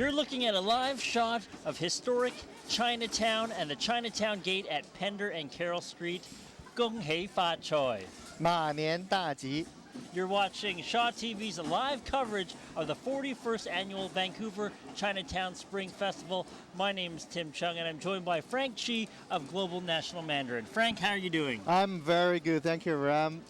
You're looking at a live shot of historic Chinatown and the Chinatown Gate at Pender and Carroll Street. Gong hei fa choi. 马年大吉. You're watching Shaw TV's live coverage of the 41st Annual Vancouver Chinatown Spring Festival. My name is Tim Chung, and I'm joined by Frank Chi of Global National Mandarin. Frank, how are you doing? I'm very good. Thank you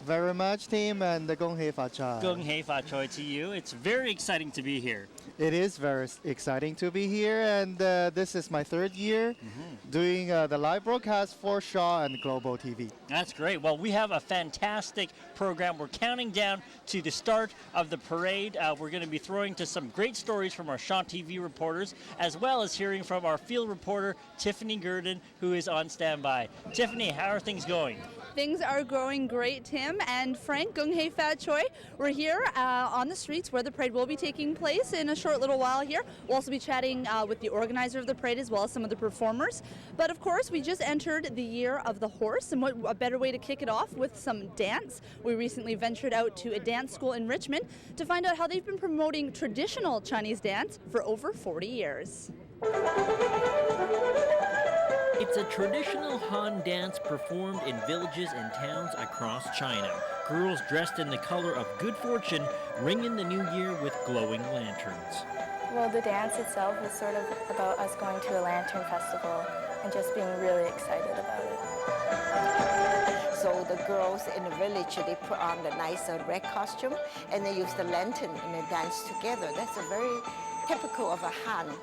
very much, Tim, and Gong hei fa choi. Gong hei fa choi to you. It's very exciting to be here. It is very exciting to be here, and this is my third year doing the live broadcast for Shaw and Global TV. That's great. Well, we have a fantastic program. We're counting down to the start of the parade. We're going to be throwing to some great stories from our Shaw TV reporters, as well as hearing from our field reporter, Tiffany Gurdon, who is on standby. Tiffany, how are things going? Things are going great, Tim and Frank. Gong hei fa choi. We're here on the streets where the parade will be taking place in a short little while here. We'll also be chatting with the organizer of the parade as well as some of the performers. But of course, we just entered the year of the horse, and what a better way to kick it off with some dance. We recently ventured out to a dance school in Richmond to find out how they've been promoting traditional Chinese dance for over 40 years. It's a traditional Han dance performed in villages and towns across China. Girls dressed in the color of good fortune ring in the new year with glowing lanterns. Well, the dance itself is sort of about us going to a lantern festival and just being really excited about it. So the girls in the village, they put on the nice red costume and they use the lantern and they dance together. That's a very typical of a Han.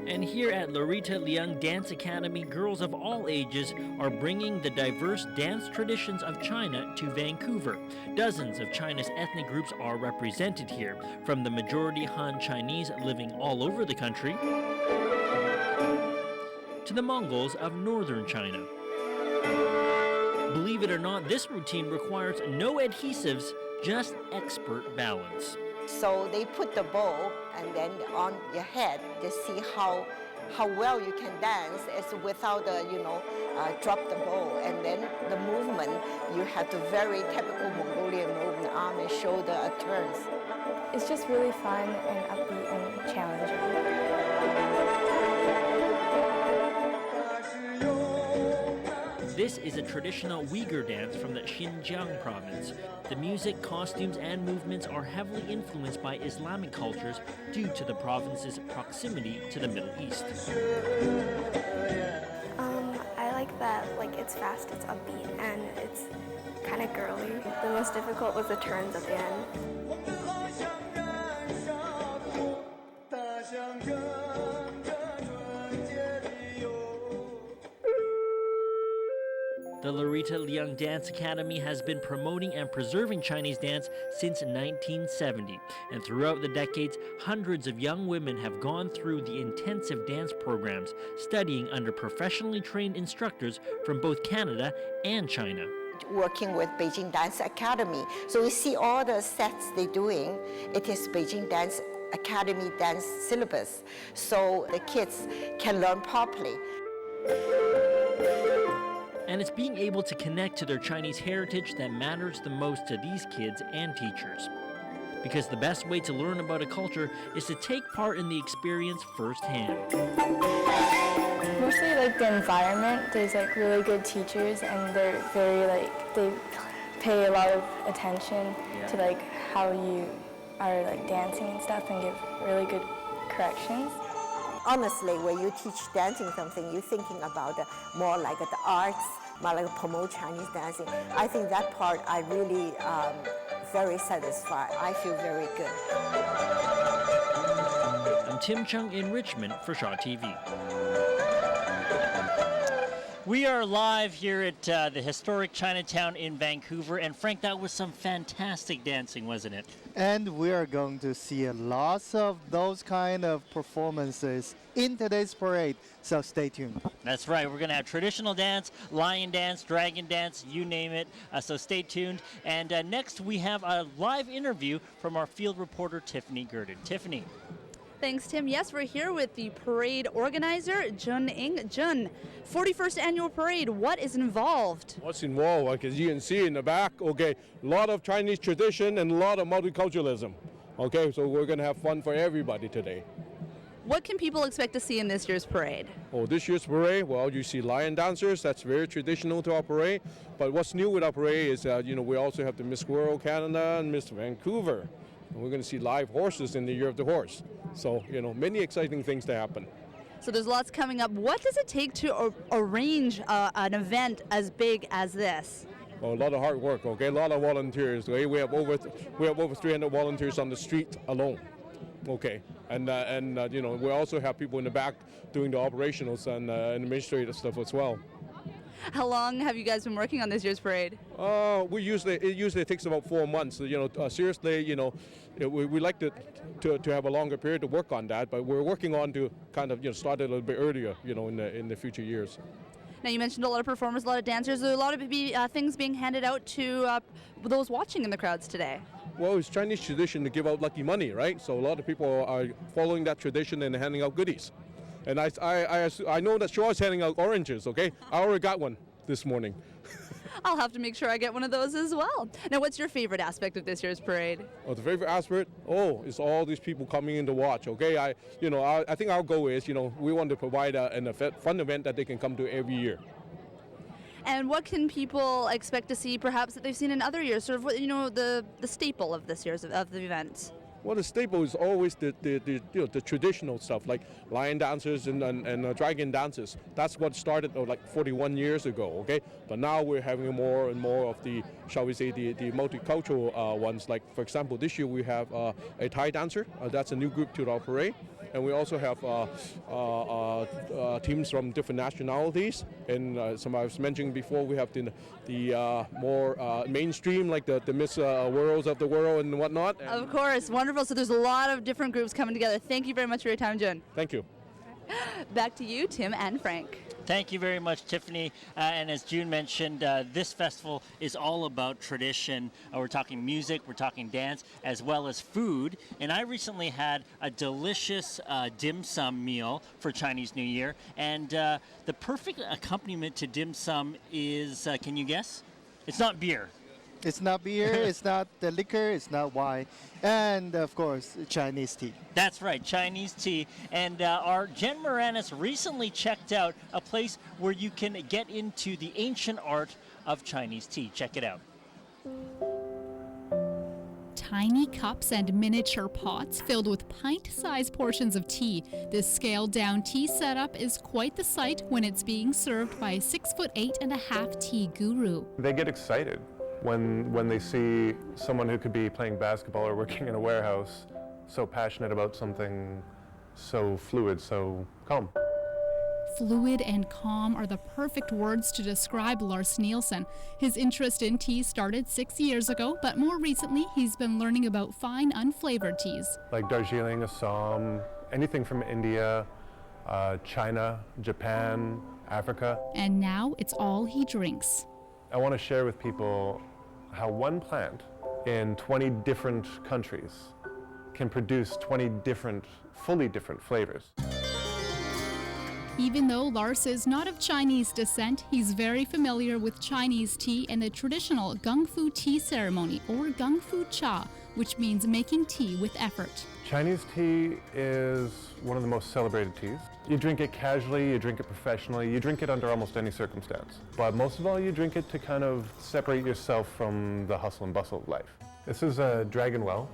And here at Loretta Liang Dance Academy, girls of all ages are bringing the diverse dance traditions of China to Vancouver. Dozens of China's ethnic groups are represented here, from the majority Han Chinese living all over the country to the Mongols of northern China. Believe it or not, this routine requires no adhesives, just expert balance. So they put the bow and then on your head to see how well you can dance is without the, drop the bow. And then the movement, you have the very typical Mongolian movement, arm and shoulder turns. It's just really fun and upbeat and challenging. This is a traditional Uyghur dance from the Xinjiang province. The music, costumes, and movements are heavily influenced by Islamic cultures due to the province's proximity to the Middle East. I like that, it's fast, it's upbeat, and it's kind of girly. The most difficult was the turns at the end. The Loretta Liang Dance Academy has been promoting and preserving Chinese dance since 1970. And throughout the decades, hundreds of young women have gone through the intensive dance programs, studying under professionally trained instructors from both Canada and China. Working with Beijing Dance Academy. So we see all the sets they're doing. It is Beijing Dance Academy dance syllabus. So the kids can learn properly. And it's being able to connect to their Chinese heritage that matters the most to these kids and teachers. Because the best way to learn about a culture is to take part in the experience firsthand. Mostly the environment. There's really good teachers, and they're very they pay a lot of attention to how you are dancing and stuff, and give really good corrections. Honestly, when you teach dancing something, you're thinking about more like the arts, more like promote Chinese dancing. I think that part I really very satisfied. I feel very good. I'm Tim Chung in Richmond for Shaw TV. We are live here at the historic Chinatown in Vancouver, and Frank, that was some fantastic dancing, wasn't it? And we are going to see lots of those kind of performances in today's parade, so stay tuned. That's right. We're going to have traditional dance, lion dance, dragon dance, you name it, so stay tuned. And next we have a live interview from our field reporter, Tiffany Gurdon. Tiffany. Thanks, Tim. Yes, we're here with the parade organizer, Jun Ing. Jun, 41st annual parade, what is involved? What's involved? As you can see in the back, a lot of Chinese tradition and a lot of multiculturalism. Okay, so we're going to have fun for everybody today. What can people expect to see in this year's parade? Oh, this year's parade, well, you see lion dancers. That's very traditional to our parade. But what's new with our parade is, we also have the Miss World Canada and Miss Vancouver. And we're going to see live horses in the Year of the Horse. So, many exciting things to happen. So there's lots coming up. What does it take to arrange an event as big as this? Well, a lot of hard work, okay? A lot of volunteers. Okay? We have over 300 volunteers on the street alone. Okay, and we also have people in the back doing the operationals and administrative stuff as well. How long have you guys been working on this year's parade? It usually takes about 4 months. Seriously, we like to have a longer period to work on that, but we're working on to kind of start it a little bit earlier, in the future years. Now, you mentioned a lot of performers, a lot of dancers. There are a lot of things being handed out to those watching in the crowds today. Well, it's Chinese tradition to give out lucky money, right? So a lot of people are following that tradition and handing out goodies. And I know that Shaw's handing out oranges, okay? I already got one this morning. I'll have to make sure I get one of those as well. Now, what's your favorite aspect of this year's parade? Oh, the favorite aspect? Is all these people coming in to watch, okay? I think our goal is, we want to provide a fun event that they can come to every year. And what can people expect to see, perhaps, that they've seen in other years? Sort of, the staple of this year's of the event. Well, the staple is always the traditional stuff like lion dances and dragon dances. That's what started like 41 years ago. Okay, but now we're having more and more of the, shall we say, the multicultural ones. Like for example, this year we have a Thai dancer. That's a new group to our parade. And we also have teams from different nationalities. And some I was mentioning before, we have the more mainstream, like the Miss Worlds of the world and whatnot. Of course, wonderful. So there's a lot of different groups coming together. Thank you very much for your time, Jun. Thank you. Back to you, Tim and Frank. Thank you very much, Tiffany. And as June mentioned, this festival is all about tradition. We're talking music, we're talking dance, as well as food. And I recently had a delicious dim sum meal for Chinese New Year. And the perfect accompaniment to dim sum is, can you guess? It's not beer. It's not beer, it's not the liquor, it's not wine, and of course, Chinese tea. That's right, Chinese tea. And our Jen Moranis recently checked out a place where you can get into the ancient art of Chinese tea. Check it out. Tiny cups and miniature pots filled with pint-sized portions of tea. This scaled-down tea setup is quite the sight when it's being served by a 6'8.5" tea guru. They get excited when they see someone who could be playing basketball or working in a warehouse so passionate about something so fluid, so calm. Fluid and calm are the perfect words to describe Lars Nielsen. His interest in tea started 6 years ago, but more recently he's been learning about fine unflavored teas. Like Darjeeling, Assam, anything from India, China, Japan, Africa. And now it's all he drinks. I want to share with people how one plant in 20 different countries can produce 20 fully different flavors. Even though Lars is not of Chinese descent, he's very familiar with Chinese tea and the traditional Gung Fu tea ceremony, or Gung Fu Cha, which means making tea with effort. Chinese tea is one of the most celebrated teas. You drink it casually, you drink it professionally, you drink it under almost any circumstance. But most of all, you drink it to kind of separate yourself from the hustle and bustle of life. This is a Dragon Well.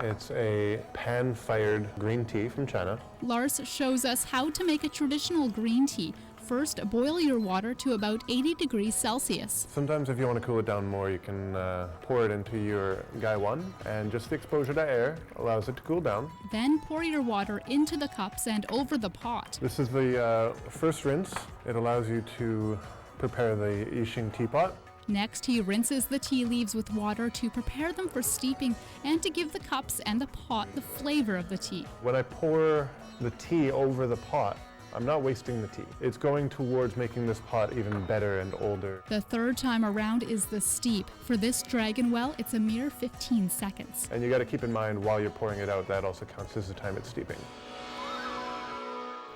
It's a pan-fired green tea from China. Lars shows us how to make a traditional green tea. First, boil your water to about 80 degrees Celsius. Sometimes if you want to cool it down more, you can pour it into your gaiwan, and just the exposure to air allows it to cool down. Then pour your water into the cups and over the pot. This is the first rinse. It allows you to prepare the Yixing teapot. Next, he rinses the tea leaves with water to prepare them for steeping and to give the cups and the pot the flavor of the tea. When I pour the tea over the pot, I'm not wasting the tea. It's going towards making this pot even better and older. The third time around is the steep. For this Dragon Well, it's a mere 15 seconds. And you got to keep in mind while you're pouring it out, that also counts as the time it's steeping.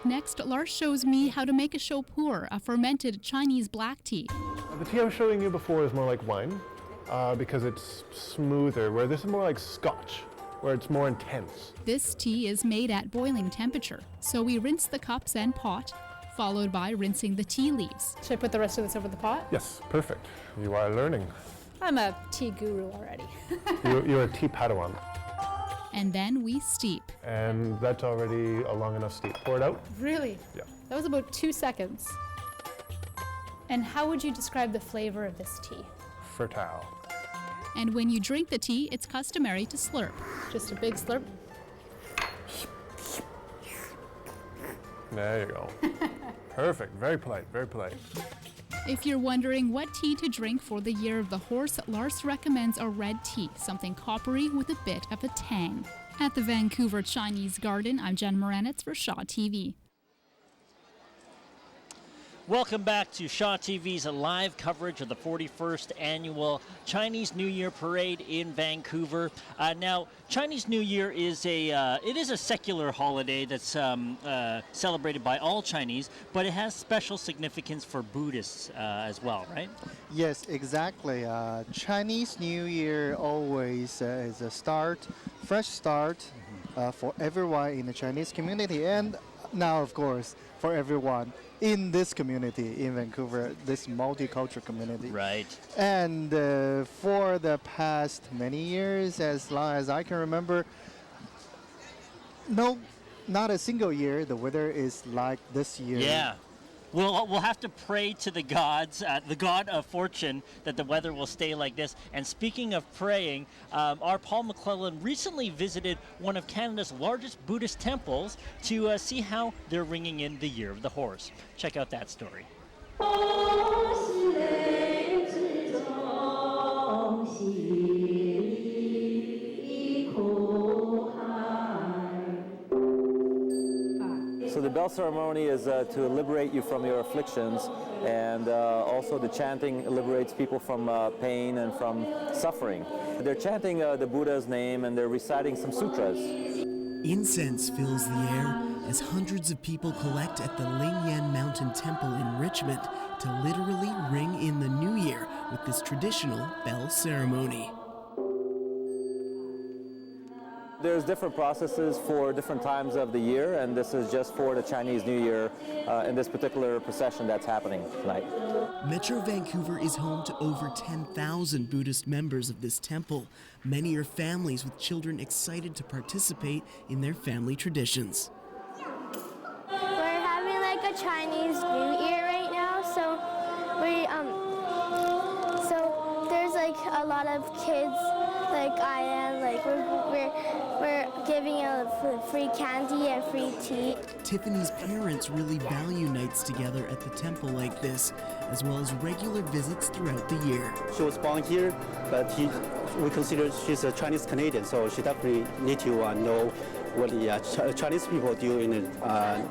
Next, Lars shows me how to make a shopur, a fermented Chinese black tea. The tea I was showing you before is more like wine because it's smoother, where this is more like scotch. where it's more intense. This tea is made at boiling temperature, so we rinse the cups and pot, followed by rinsing the tea leaves. Should I put the rest of this over the pot? Yes, perfect. You are learning. I'm a tea guru already. You're a tea Padawan. And then we steep. And that's already a long enough steep. Pour it out. Really? Yeah. That was about 2 seconds. And how would you describe the flavor of this tea? Fertile. And when you drink the tea, it's customary to slurp. Just a big slurp. There you go. Perfect. Very polite. Very polite. If you're wondering what tea to drink for the Year of the Horse, Lars recommends a red tea, something coppery with a bit of a tang. At the Vancouver Chinese Garden, I'm Jen Moranitz for Shaw TV. Welcome back to Shaw TV's live coverage of the 41st annual Chinese New Year Parade in Vancouver. Now, Chinese New Year is a secular holiday that's celebrated by all Chinese, but it has special significance for Buddhists as well, right? Yes, exactly. Chinese New Year always is a start, fresh start for everyone in the Chinese community, and now, of course, for everyone in this community in Vancouver, this multicultural community. Right. And for the past many years, as long as I can remember, no, not a single year the weather is like this year. Yeah. We'll have to pray to the gods, the god of fortune, that the weather will stay like this. And speaking of praying, our Paul McClellan recently visited one of Canada's largest Buddhist temples to see how they're ringing in the Year of the Horse. Check out that story. So the bell ceremony is to liberate you from your afflictions, and also the chanting liberates people from pain and from suffering. They're chanting the Buddha's name and they're reciting some sutras. Incense fills the air as hundreds of people collect at the Lingyan Mountain Temple in Richmond to literally ring in the new year with this traditional bell ceremony. There's different processes for different times of the year, and this is just for the Chinese New Year in this particular procession that's happening tonight. Metro Vancouver is home to over 10,000 Buddhist members of this temple. Many are families with children excited to participate in their family traditions. We're having like a Chinese New Year right now, so so there's like a lot of kids like I am, like we're giving out free candy and free tea. Tiffany's parents really value nights together at the temple like this, as well as regular visits throughout the year. She was born here, but we consider she's a Chinese Canadian, so she definitely need to know what the Chinese people do in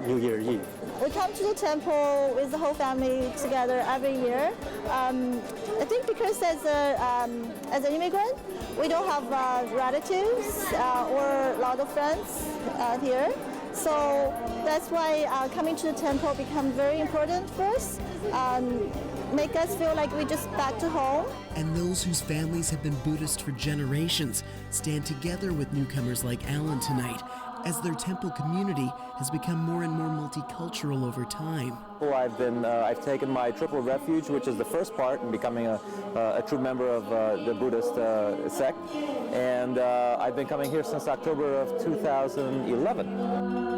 New Year Eve. We come to the temple with the whole family together every year. I think because as an immigrant, we don't have relatives or a lot of friends here. So that's why coming to the temple becomes very important for us. Make us feel like we're just back to home. And those whose families have been Buddhist for generations stand together with newcomers like Alan tonight, as their temple community has become more and more multicultural over time. I've taken my triple refuge, which is the first part in becoming a true member of the Buddhist sect, and I've been coming here since October of 2011.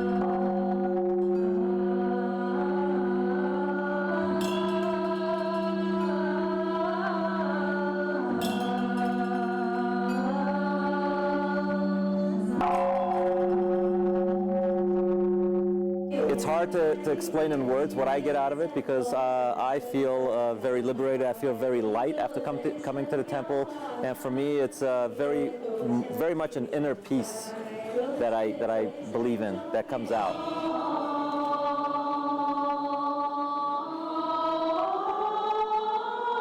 It's hard to explain in words what I get out of it, because I feel very liberated. I feel very light after coming to the temple, and for me, it's very much an inner peace that I believe in that comes out.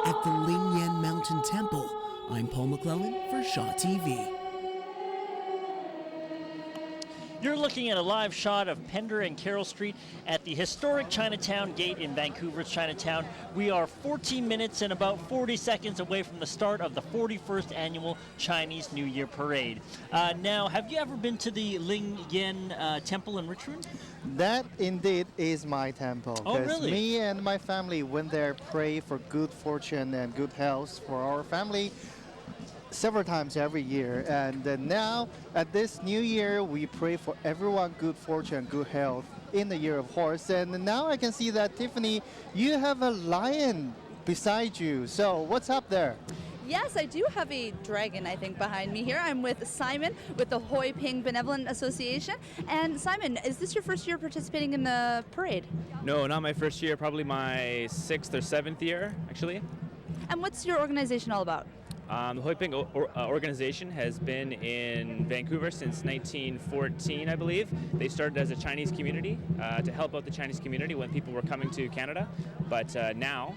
At the Lingyan Mountain Temple, I'm Paul McClellan for Shaw TV. You're looking at a live shot of Pender and Carroll Street at the historic Chinatown Gate in Vancouver Chinatown. We are 14 minutes and about 40 seconds away from the start of the 41st annual Chinese New Year Parade. Now, have you ever been to the Ling Yan Temple in Richmond? That indeed is my temple. Oh, really? Me and my family went there, pray for good fortune and good health for our family several times every year. And now, at this new year, we pray for everyone good fortune, good health in the year of horse. And now I can see that, Tiffany, you have a lion beside you. So what's up there? Yes, I do have a dragon, I think, behind me here. I'm with Simon with the Hoi Ping Benevolent Association. And Simon, is this your first year participating in the parade? No, not my first year, probably my 6th or 7th year, actually. And what's your organization all about? The Hoi Ping organization has been in Vancouver since 1914, I believe. They started as a Chinese community to help out the Chinese community when people were coming to Canada. But now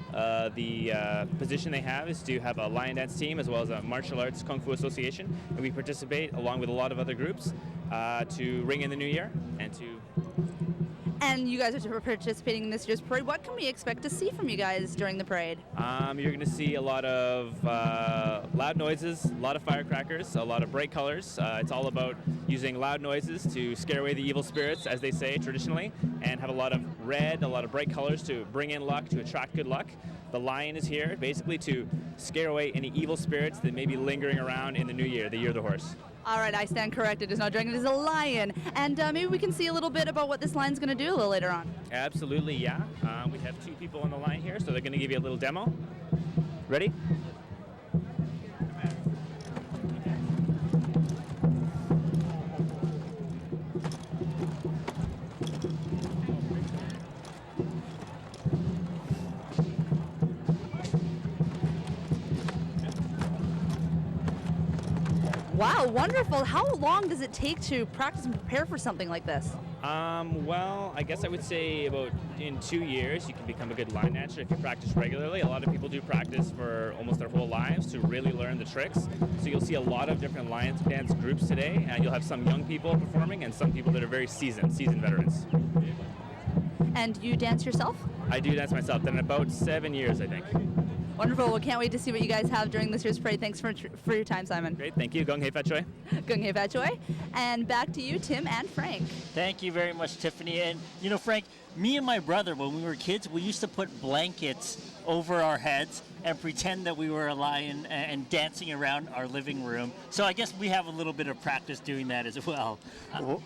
the position they have is to have a lion dance team as well as a martial arts kung fu association. And we participate along with a lot of other groups to ring in the new year and to... And you guys are participating in this year's parade. What can we expect to see from you guys during the parade? You're going to see a lot of loud noises, a lot of firecrackers, a lot of bright colors. It's all about using loud noises to scare away the evil spirits, as they say traditionally, and have a lot of red, a lot of bright colors to bring in luck, to attract good luck. The lion is here basically to scare away any evil spirits that may be lingering around in the new year, the year of the horse. All right, I stand corrected. It's not a dragon, it is a lion. And maybe we can see a little bit about what this lion's going to do a little later on. Absolutely, yeah. We have 2 people on the line here, so they're going to give you a little demo. Ready? Wow, wonderful. How long does it take to practice and prepare for something like this? Well, I guess I would say about in 2 years you can become a good line dancer if you practice regularly. A lot of people do practice for almost their whole lives to really learn the tricks. So you'll see a lot of different lion dance groups today, and you'll have some young people performing and some people that are very seasoned veterans. And you dance yourself? I do dance myself. Done about 7 years, I think. Wonderful. Well, can't wait to see what you guys have during this year's parade. Thanks for your time, Simon. Great. Thank you. Gong hei fat choy. Gong hei fat choy. And back to you, Tim and Frank. Thank you very much, Tiffany. And, you know, Frank, me and my brother, when we were kids, we used to put blankets over our heads and pretend that we were a lion and dancing around our living room. So I guess we have a little bit of practice doing that as well.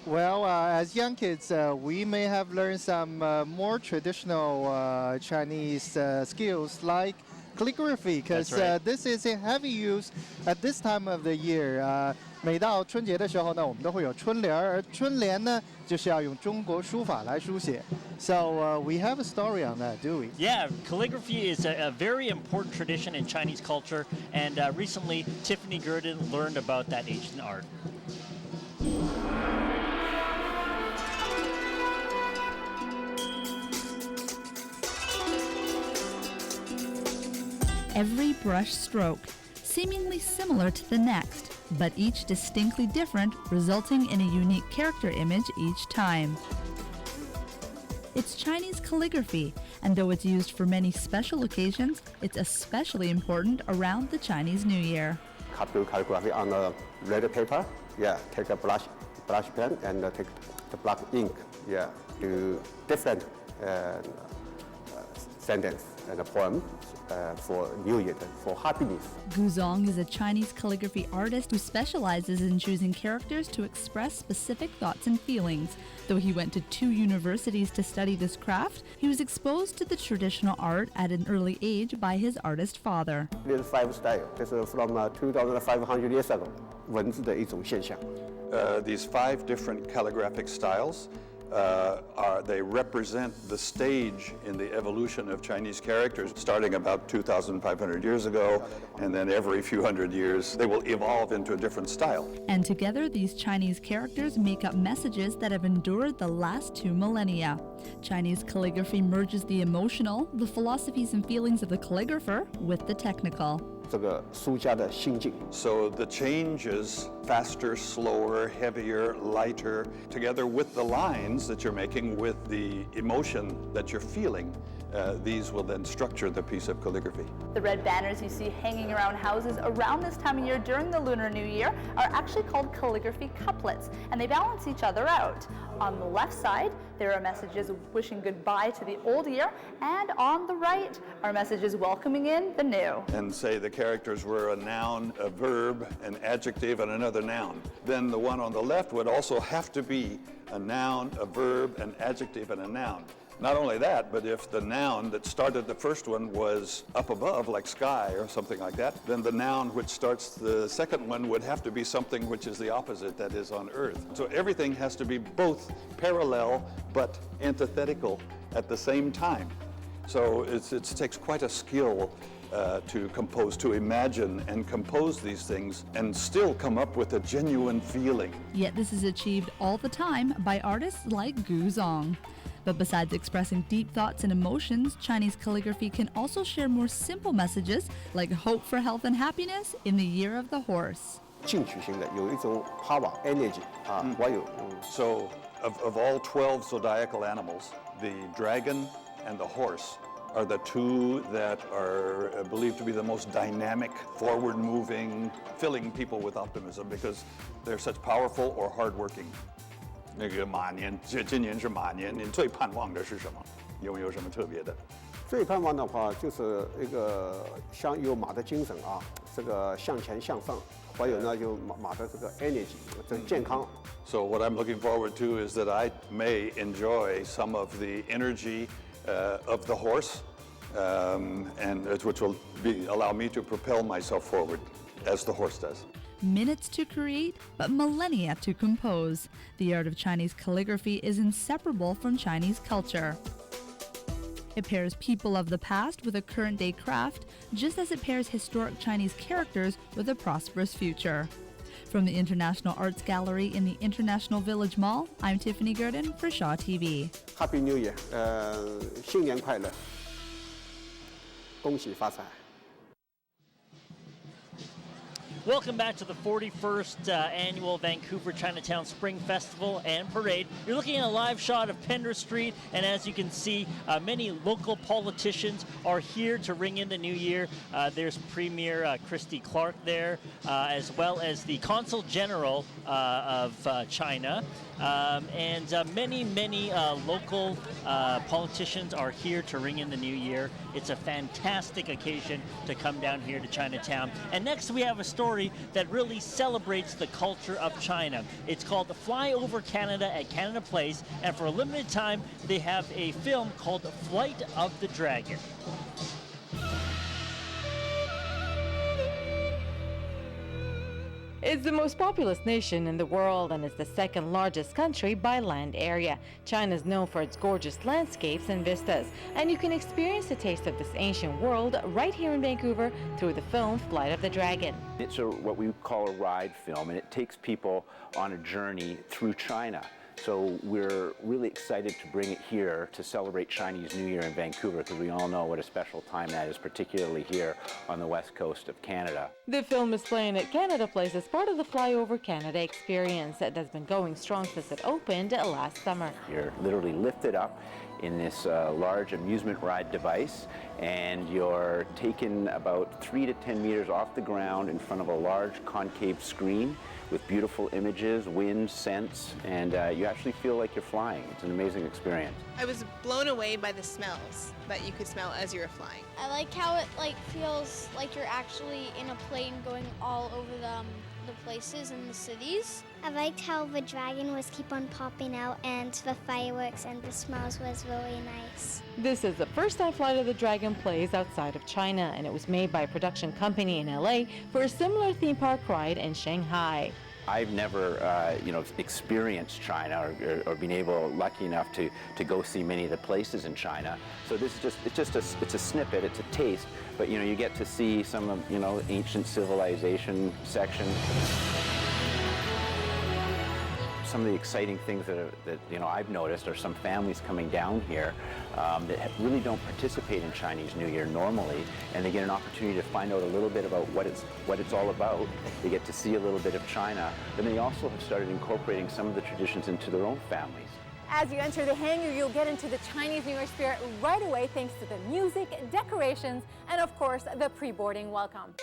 Well, as young kids, we may have learned some more traditional Chinese skills like calligraphy, because this is in heavy use at this time of the year. 每到春节的时候呢，我们都会有春联，而春联呢，就是要用中国书法来书写。So we have a story on that, do we? Yeah, calligraphy is a very important tradition in Chinese culture, and recently Tiffany Gurdon learned about that ancient art. Every brush stroke, seemingly similar to the next, but each distinctly different, resulting in a unique character image each time. It's Chinese calligraphy, and though it's used for many special occasions, it's especially important around the Chinese New Year. Do calligraphy on a red paper, take a brush pen and take the black ink, do different sentence and a poem for New Year, for happiness. Guzong is a Chinese calligraphy artist who specializes in choosing characters to express specific thoughts and feelings. Though he went to 2 universities to study this craft, he was exposed to the traditional art at an early age by his artist father. This is 5 style. This is from 2,500 years ago. 文字的一种现象. These 5 different calligraphic styles they represent the stage in the evolution of Chinese characters, starting about 2,500 years ago, and then every few hundred years they will evolve into a different style. And together these Chinese characters make up messages that have endured the last 2 millennia. Chinese calligraphy merges the emotional, the philosophies and feelings of the calligrapher with the technical. 这个书家的心境。 So the changes, faster, slower, heavier, lighter, together with the lines that you're making, with the emotion that you're feeling, these will then structure the piece of calligraphy. The red banners you see hanging around houses around this time of year during the Lunar New Year are actually called calligraphy couplets, and they balance each other out. On the left side, there are messages wishing goodbye to the old year, and on the right are messages welcoming in the new. And say the characters were a noun, a verb, an adjective, and another noun. Then the one on the left would also have to be a noun, a verb, an adjective, and a noun. Not only that, but if the noun that started the first one was up above, like sky or something like that, then the noun which starts the second one would have to be something which is the opposite, that is on earth. So everything has to be both parallel but antithetical at the same time. So it takes quite a skill to compose, to imagine and compose these things and still come up with a genuine feeling. Yet this is achieved all the time by artists like Gu Zong. But besides expressing deep thoughts and emotions, Chinese calligraphy can also share more simple messages like hope for health and happiness in the year of the horse. 进取型的有一种 power energy 啊，我有。So of all 12 zodiacal animals, the dragon and the horse are the two that are believed to be the most dynamic, forward-moving, filling people with optimism because they're such powerful or hard-working. 那个马年，今年是马年，您最盼望的是什么？有没有什么特别的？最盼望的话就是一个像有马的精神啊，这个向前向上，还有呢就马的这个 energy， 这个健康。So what I'm looking forward to is that I may enjoy some of the energy of the horse, and which will allow me to propel myself forward as the horse does. Minutes to create, but millennia to compose. The art of Chinese calligraphy is inseparable from Chinese culture. It pairs people of the past with a current-day craft, just as it pairs historic Chinese characters with a prosperous future. From the International Arts Gallery in the International Village Mall, I'm Tiffany Gurdon for Shaw TV. Happy New Year， 新年快乐，恭喜发财。 Welcome back to the 41st annual Vancouver Chinatown Spring Festival and Parade. You're looking at a live shot of Pender Street, and as you can see, many local politicians are here to ring in the new year. There's Premier Christy Clark there, as well as the Consul General of China. And many local politicians are here to ring in the new year. It's a fantastic occasion to come down here to Chinatown. And next we have a story that really celebrates the culture of China. It's called Fly Over Canada at Canada Place, and for a limited time they have a film called Flight of the Dragon. It's the most populous nation in the world and is the second largest country by land area. China is known for its gorgeous landscapes and vistas, and you can experience a taste of this ancient world right here in Vancouver through the film Flight of the Dragon. It's what we call a ride film, and it takes people on a journey through China. So we're really excited to bring it here to celebrate Chinese New Year in Vancouver, because we all know what a special time that is, particularly here on the west coast of Canada. The film is playing at Canada Place as part of the Fly Over Canada experience that has been going strong since it opened last summer. You're literally lifted up in this large amusement ride device, and you're taken about 3 to 10 meters off the ground in front of a large concave screen with beautiful images, wind, scents, and you actually feel like you're flying. It's an amazing experience. I was blown away by the smells that you could smell as you were flying. I like how it feels like you're actually in a plane going all over the places and the cities. I liked how the dragon was keep on popping out, and the fireworks and the smells was really nice. This is the first time Flight of the Dragon plays outside of China, and it was made by a production company in LA for a similar theme park ride in Shanghai. I've never, experienced China or been lucky enough to go see many of the places in China. So this is it's a snippet, it's a taste, but you get to see some of, ancient civilization section. Some of the exciting things that I've noticed are some families coming down here that really don't participate in Chinese New Year normally, and they get an opportunity to find out a little bit about what it's all about. They get to see a little bit of China. Then they also have started incorporating some of the traditions into their own families. As you enter the hangar, you'll get into the Chinese New Year spirit right away thanks to the music, decorations, and of course, the pre-boarding welcome.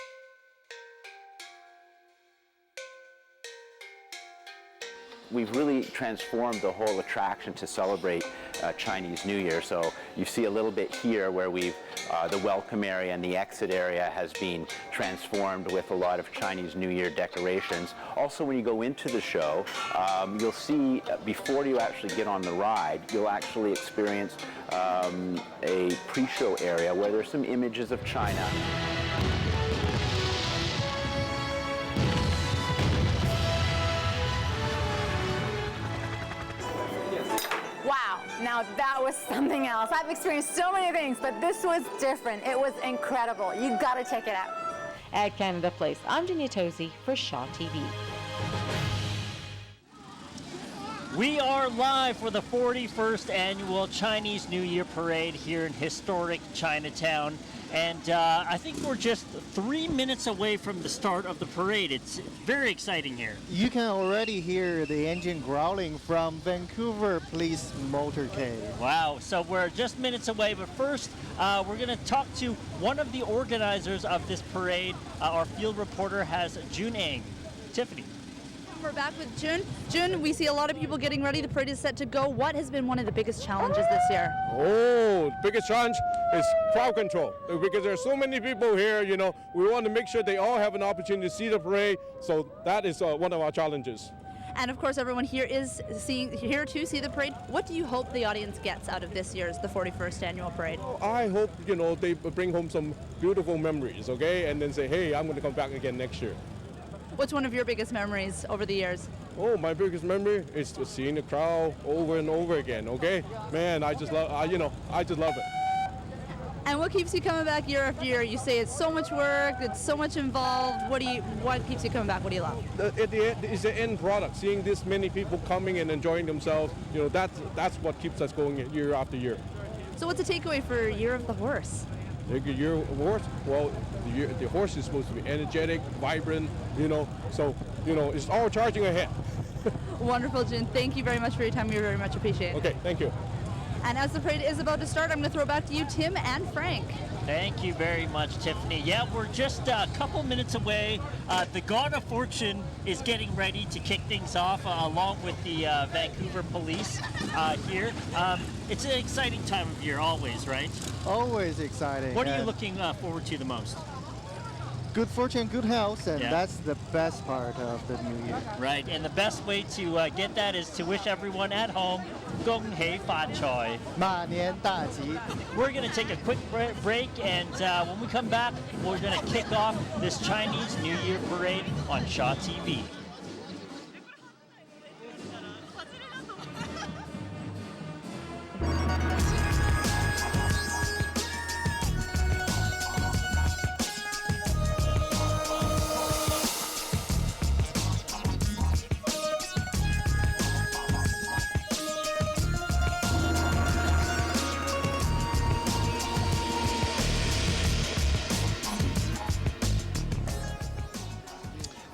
We've really transformed the whole attraction to celebrate Chinese New Year. So you see a little bit here where we've, the welcome area and the exit area has been transformed with a lot of Chinese New Year decorations. Also, when you go into the show, you'll see before you actually get on the ride, you'll actually experience a pre-show area where there's some images of China. Wow, now that was something else. I've experienced so many things, but this was different. It was incredible. You gotta check it out. At Canada Place, I'm Jania Tosi for Shaw TV. We are live for the 41st annual Chinese New Year Parade here in historic Chinatown. And I think we're just 3 minutes away from the start of the parade. It's very exciting here. You can already hear the engine growling from Vancouver Police motorcade. Wow, so we're just minutes away, but first we're going to talk to one of the organizers of this parade. Our field reporter has Jun Eng. Tiffany. We're back with Jun. Jun, we see a lot of people getting ready. The parade is set to go. What has been one of the biggest challenges this year? Oh, biggest challenge is crowd control. Because there's so many people here, you know, we want to make sure they all have an opportunity to see the parade. So that is one of our challenges. And of course, everyone here is here to see the parade. What do you hope the audience gets out of this year's, the 41st annual parade? I hope, you know, they bring home some beautiful memories, okay? And then say, hey, I'm going to come back again next year. What's one of your biggest memories over the years? Oh, my biggest memory is just seeing the crowd over and over again, okay? Man, I just love, I just love it. And what keeps you coming back year after year? You say it's so much work, it's so much involved. What keeps you coming back? What do you love? At the end, it's the end product. Seeing this many people coming and enjoying themselves, you know, that's what keeps us going year after year. So what's the takeaway for Year of the Horse? The Year of the Horse? Well, the horse is supposed to be energetic, vibrant, you know, so, you know, it's all charging ahead. Wonderful, Jun. Thank you very much for your time. We very much appreciate it. Okay, thank you. And as the parade is about to start, I'm going to throw it back to you, Tim and Frank. Thank you very much, Tiffany. Yeah, we're just a couple minutes away. The God of Fortune is getting ready to kick things off along with the Vancouver Police here. It's an exciting time of year, always, right? Always exciting. What are you looking forward to the most? Good fortune, good health, and Yeah. that's the best part of the new year. Right, and the best way to get that is to wish everyone at home, Gong Hei Fa Choi. 马年大吉. We're going to take a quick break, and when we come back, we're going to kick off this Chinese New Year parade on Shaw TV.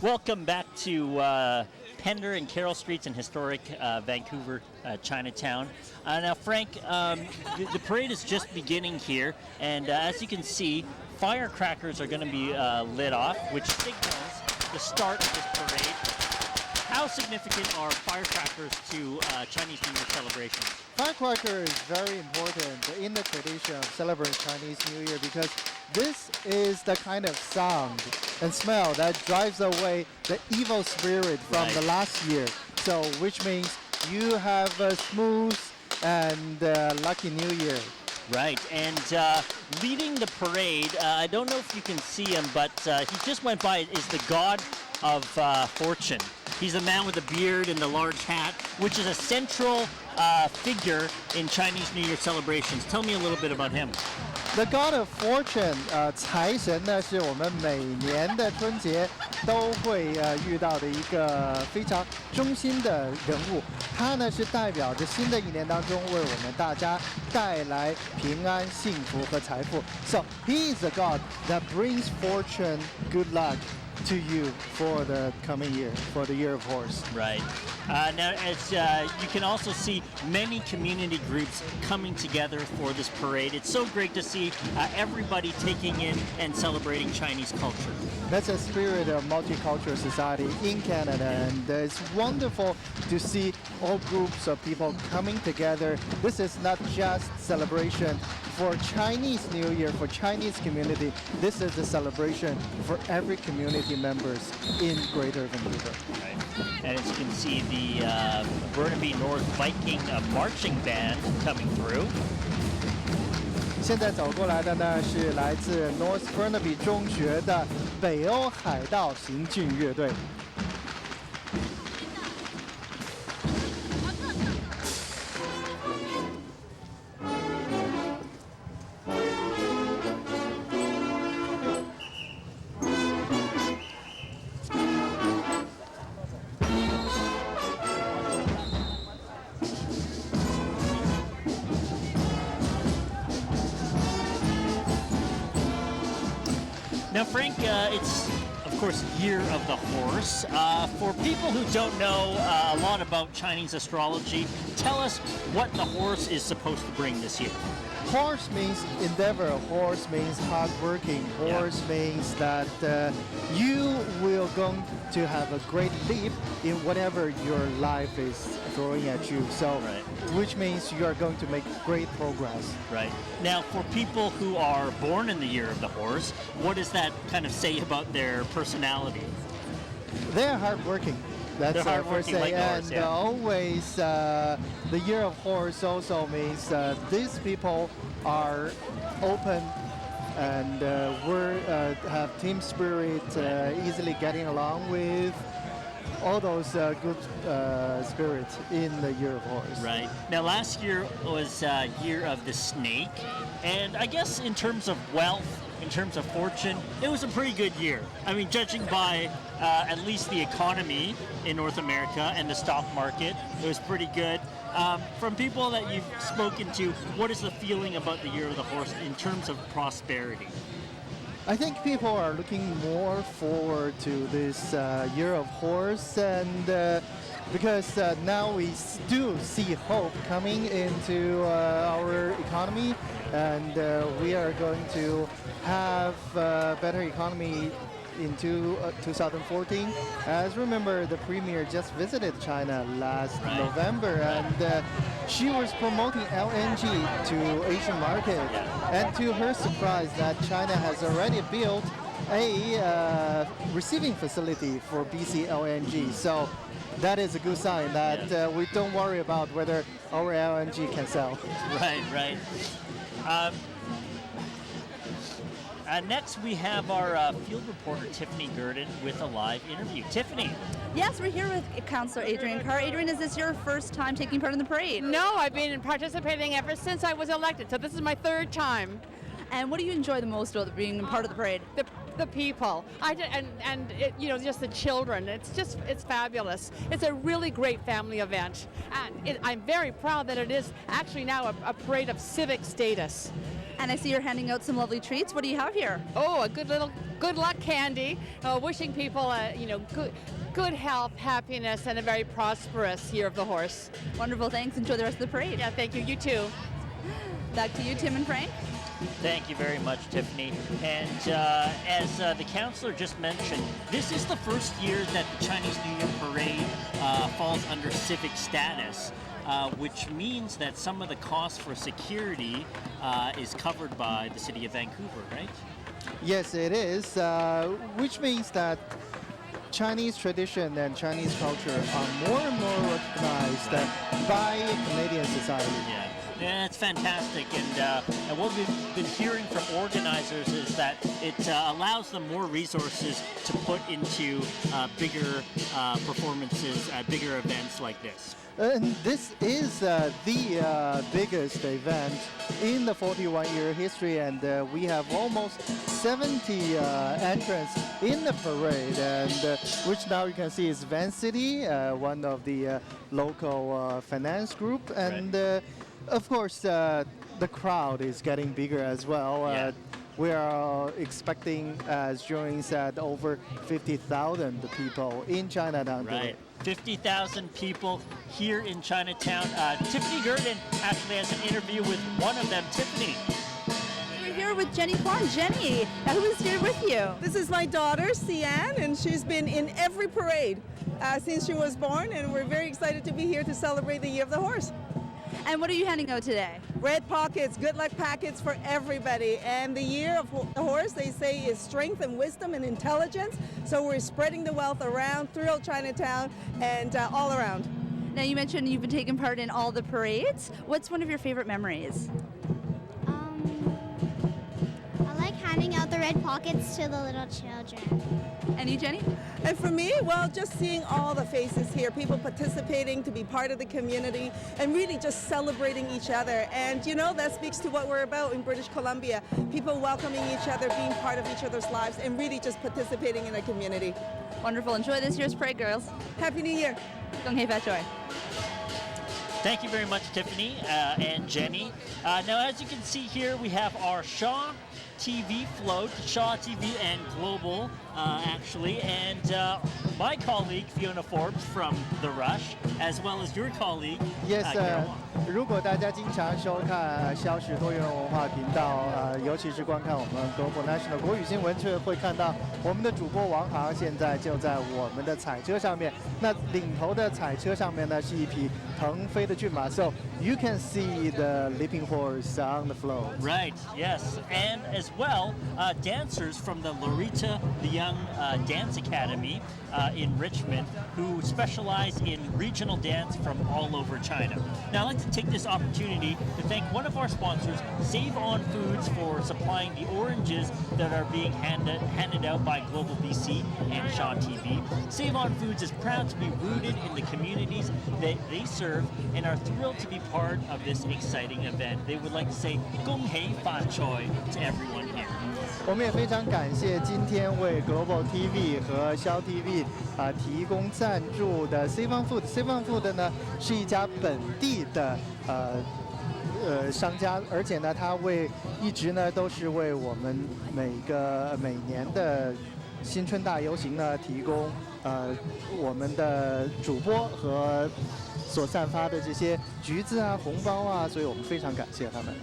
Welcome back to Pender and Carroll Streets in historic Vancouver, Chinatown. Now, Frank, the parade is just beginning here, and as you can see, firecrackers are going to be lit off, which signals the start of this parade. How significant are firecrackers to Chinese New Year celebrations? Firecracker is very important in the tradition of celebrating Chinese New Year because this is the kind of sound and smell that drives away the evil spirit from the last year. So, which means you have a smooth and lucky New Year. Right, and leading the parade, I don't know if you can see him, but he just went by, is the God of Fortune. He's the man with the beard and the large hat, which is a central figure in Chinese New Year celebrations. Tell me a little bit about him. The God of Fortune， 财神呢是我们每年的春节都会遇到的一个非常中心的人物。他呢是代表着新的一年当中为我们大家带来平安、幸福和财富。So he is the God that brings fortune, good luck to you for the coming year, for the year of horse. Right. Now, as you can also see many community groups coming together for this parade. It's so great to see everybody taking in and celebrating Chinese culture. That's a spirit of multicultural society in Canada, and it's wonderful to see all groups of people coming together. This is not just celebration for Chinese New Year, for Chinese community. This is a celebration for every community members in Greater Vancouver. Right. And as you can see, the Burnaby North Viking marching band coming through. 现在走过来的呢是来自 North Burnaby 中学的北欧海盗行进乐队。Now, Frank, it's, of course, Year of the Horse. For people who don't know a lot about Chinese astrology, tell us what the horse is supposed to bring this year. Horse means endeavor. Horse means hardworking. Horse means that you will going to have a great leap in whatever your life is throwing at you. So, which means you are going to make great progress. Right. Now, for people who are born in the Year of the Horse, what does that kind of say about their personality? They're hardworking. That's They're hardworking say. like And horse, yeah. always, the Year of Horse also means these people are open and have team spirit, easily getting along with all those good spirits in the Year of Horse. Right. Now, last year was Year of the Snake, and I guess in terms of wealth, in terms of fortune, it was a pretty good year. I mean, judging by at least the economy in North America and the stock market, it was pretty good. From people that you've spoken to, what is the feeling about the Year of the Horse in terms of prosperity? I think people are looking more forward to this Year of Horse, and because now we do see hope coming into our economy, and we are going to have a better economy into 2014. As remember, the Premier just visited China last November, and she was promoting LNG to Asian market. And to her surprise, that China has already built a receiving facility for BC LNG. So that is a good sign that we don't worry about whether our LNG can sell. Right, right. Next, we have our field reporter, Tiffany Gurdon, with a live interview. Tiffany. Yes, we're here with Councillor Adrian Carr. Adrian, is this your first time taking part in the parade? No, I've been participating ever since I was elected, so this is my third time. And what do you enjoy the most about being part of the parade? The people, just the children. It's fabulous. It's a really great family event, and I'm very proud that it is actually now a parade of civic status. And I see you're handing out some lovely treats. What do you have here? Oh, a good luck candy. Wishing people, good health, happiness, and a very prosperous Year of the Horse. Wonderful. Thanks. Enjoy the rest of the parade. Yeah, thank you. You too. Back to you, Tim and Frank. Thank you very much, Tiffany. And as the councillor just mentioned, this is the first year that the Chinese New Year parade falls under civic status, which means that some of the costs for security is covered by the city of Vancouver, right? Yes, it is, which means that Chinese tradition and Chinese culture are more and more recognized by Canadian society. Yeah. Yeah, it's fantastic, and what we've been hearing from organizers is that it allows them more resources to put into bigger performances, bigger events like this. And this is the biggest event in the 41-year history, and we have almost 70 entrants in the parade, and which now you can see is Van City, one of the local finance group, and of course the crowd is getting bigger as well. We are expecting, as Joey said, over 50,000 people in Chinatown today. 50,000 people here in Chinatown. Tiffany Gurdon actually has an interview with one of them. Tiffany. We're here with Jenny Kwan. Jenny, who is here with you? This is my daughter, Sian, and she's been in every parade since she was born, and we're very excited to be here to celebrate the Year of the Horse. And what are you handing out today? Red pockets, good luck packets for everybody. And the Year of the Horse, they say, is strength and wisdom and intelligence. So we're spreading the wealth around throughout Chinatown and all around. Now, you mentioned you've been taking part in all the parades. What's one of your favorite memories? I like handing out the red pockets to the little children. And you, Jenny? And for me, well, just seeing all the faces here, people participating to be part of the community and really just celebrating each other. And, you know, that speaks to what we're about in British Columbia. People welcoming each other, being part of each other's lives, and really just participating in the community. Wonderful. Enjoy this year's parade, girls. Happy New Year. Gong Hei Fat Choi. Thank you very much, Tiffany and Jenny. Now, as you can see here, we have our Shaw TV float, Shaw TV and Global, actually, and my colleague Fiona Forbes from The Rush, as well as your colleague. Yes, 如果大家经常收看消息多元文化频道，尤其是观看我们 Global National 国语新闻，却会看到我们的主播王航现在就在我们的彩车上面。那领头的彩车上面呢是一匹腾飞的骏马 ，so you can see the leaping horse on the float. Right. Yes, and as well, dancers from the Lorita the Young Dance Academy in Richmond, who specialize in regional dance from all over China. Now, I'd like to take this opportunity to thank one of our sponsors, Save On Foods, for supplying the oranges that are being handed out by Global BC and Shaw TV. Save On Foods is proud to be rooted in the communities that they serve and are thrilled to be part of this exciting event. They would like to say Gong Hei Fa Choi to everyone here. 我们也非常感谢今天为 Global TV 和消 TV 提供赞助的 Save On Food。Save On Food 呢是一家本地的商家，而且呢它一直呢都是为我们每年的新春大游行呢提供我们的主播和所散发的这些橘子啊、红包啊，所以我们非常感谢他们。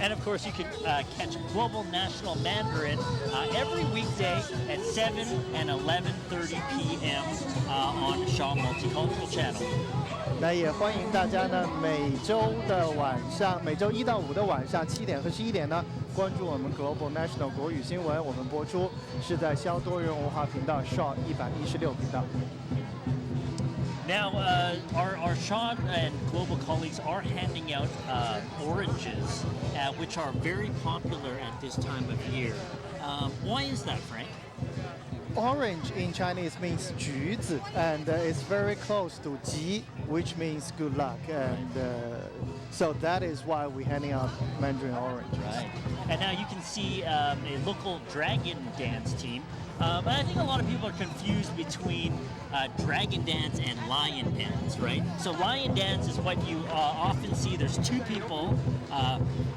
And of course, you can catch Global National Mandarin every weekday at 7 and 11:30 p.m. On Shaw Multicultural Channel. 那也欢迎大家呢，每周1到5的晚上7点和11点呢，关注我们 Global National 国语新闻。我们播出是在消多元文化频道 Shaw 116频道。Now, our Shaw and Global colleagues are handing out oranges, which are very popular at this time of year. Why is that, Frank? Orange in Chinese means 橘子, and it's very close to 吉, which means good luck. And so that is why we're handing out Mandarin orange. Right. And now you can see a local dragon dance team. But I think a lot of people are confused between dragon dance and lion dance, right? So lion dance is what you often see. There's two people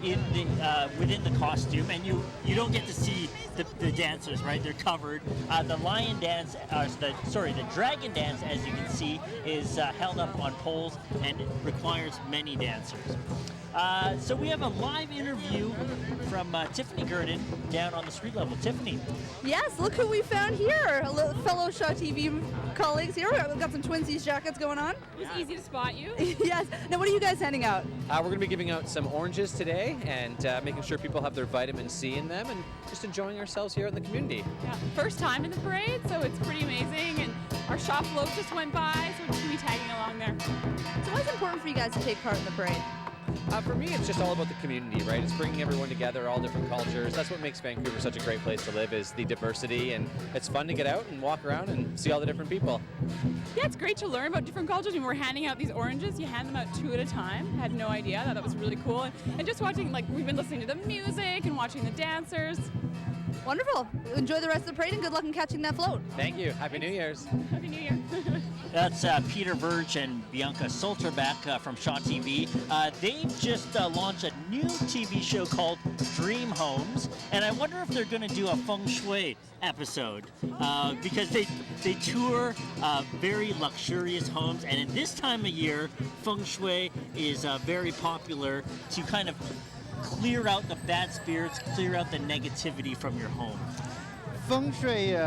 within the costume, and you don't get to see the dancers, right? They're covered. The lion dance, the dragon dance, as you can see, is held up on poles and it requires many dancers. So we have a live interview from Tiffany Gurdon down on the street level. Tiffany. Yes, look who we found here. Fellow Shaw TV colleagues here. We've got some twinsies jackets going on. It was easy to spot you. Yes. Now, what are you guys handing out? We're going to be giving out some oranges today and making sure people have their vitamin C in them and just enjoying ourselves here in the community. Yeah, first time in the parade, so it's pretty amazing. And our Shaw float just went by, so we're just going to be tagging along there. So why is it important for you guys to take part in the parade? For me, it's just all about the community, right? It's bringing everyone together, all different cultures. That's what makes Vancouver such a great place to live, is the diversity, and it's fun to get out and walk around and see all the different people. Yeah, it's great to learn about different cultures. When we're handing out these oranges, you hand them out 2 at a time. Had no idea. I thought that was really cool. And just watching, like, we've been listening to the music and watching the dancers. Wonderful. Enjoy the rest of the parade and good luck in catching that float. Thank you. Happy New Year's. Happy New Year. That's Peter Verge and Bianca Solterbeck from Shaw TV. They've just launched a new TV show called Dream Homes, and I wonder if they're going to do a feng shui episode because they tour very luxurious homes, and in this time of year, feng shui is very popular to kind of clear out the bad spirits, clear out the negativity from your home. Feng Shui,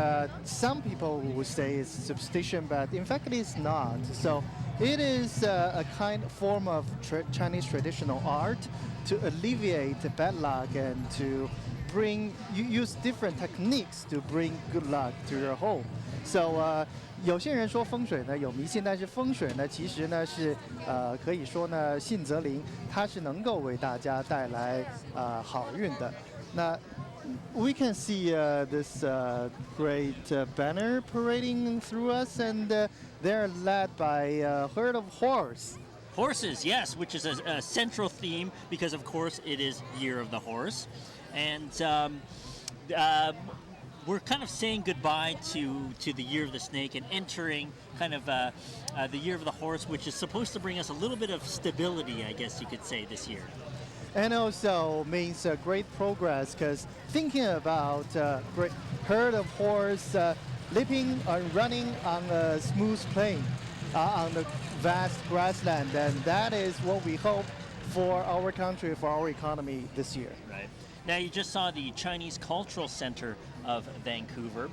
some people would say is superstition, but in fact it is not. So it is a form of Chinese traditional art to alleviate bad luck and to use different techniques to bring good luck to your home. So 有些人说风水呢有迷信，但是风水呢其实呢是可以说呢信则灵，它是能够为大家带来好运的。那 we can see this great banner parading through us, and they're led by a herd of horse. Horses, yes, which is a central theme because, of course, it is Year of the Horse. And we're kind of saying goodbye to the Year of the Snake and entering kind of the Year of the Horse, which is supposed to bring us a little bit of stability, I guess you could say, this year. And also means great progress, because thinking about great herd of horse leaping and running on a smooth plain, on the vast grassland, and that is what we hope for our country, for our economy this year. Right. Now, you just saw the Chinese Cultural Center of Vancouver.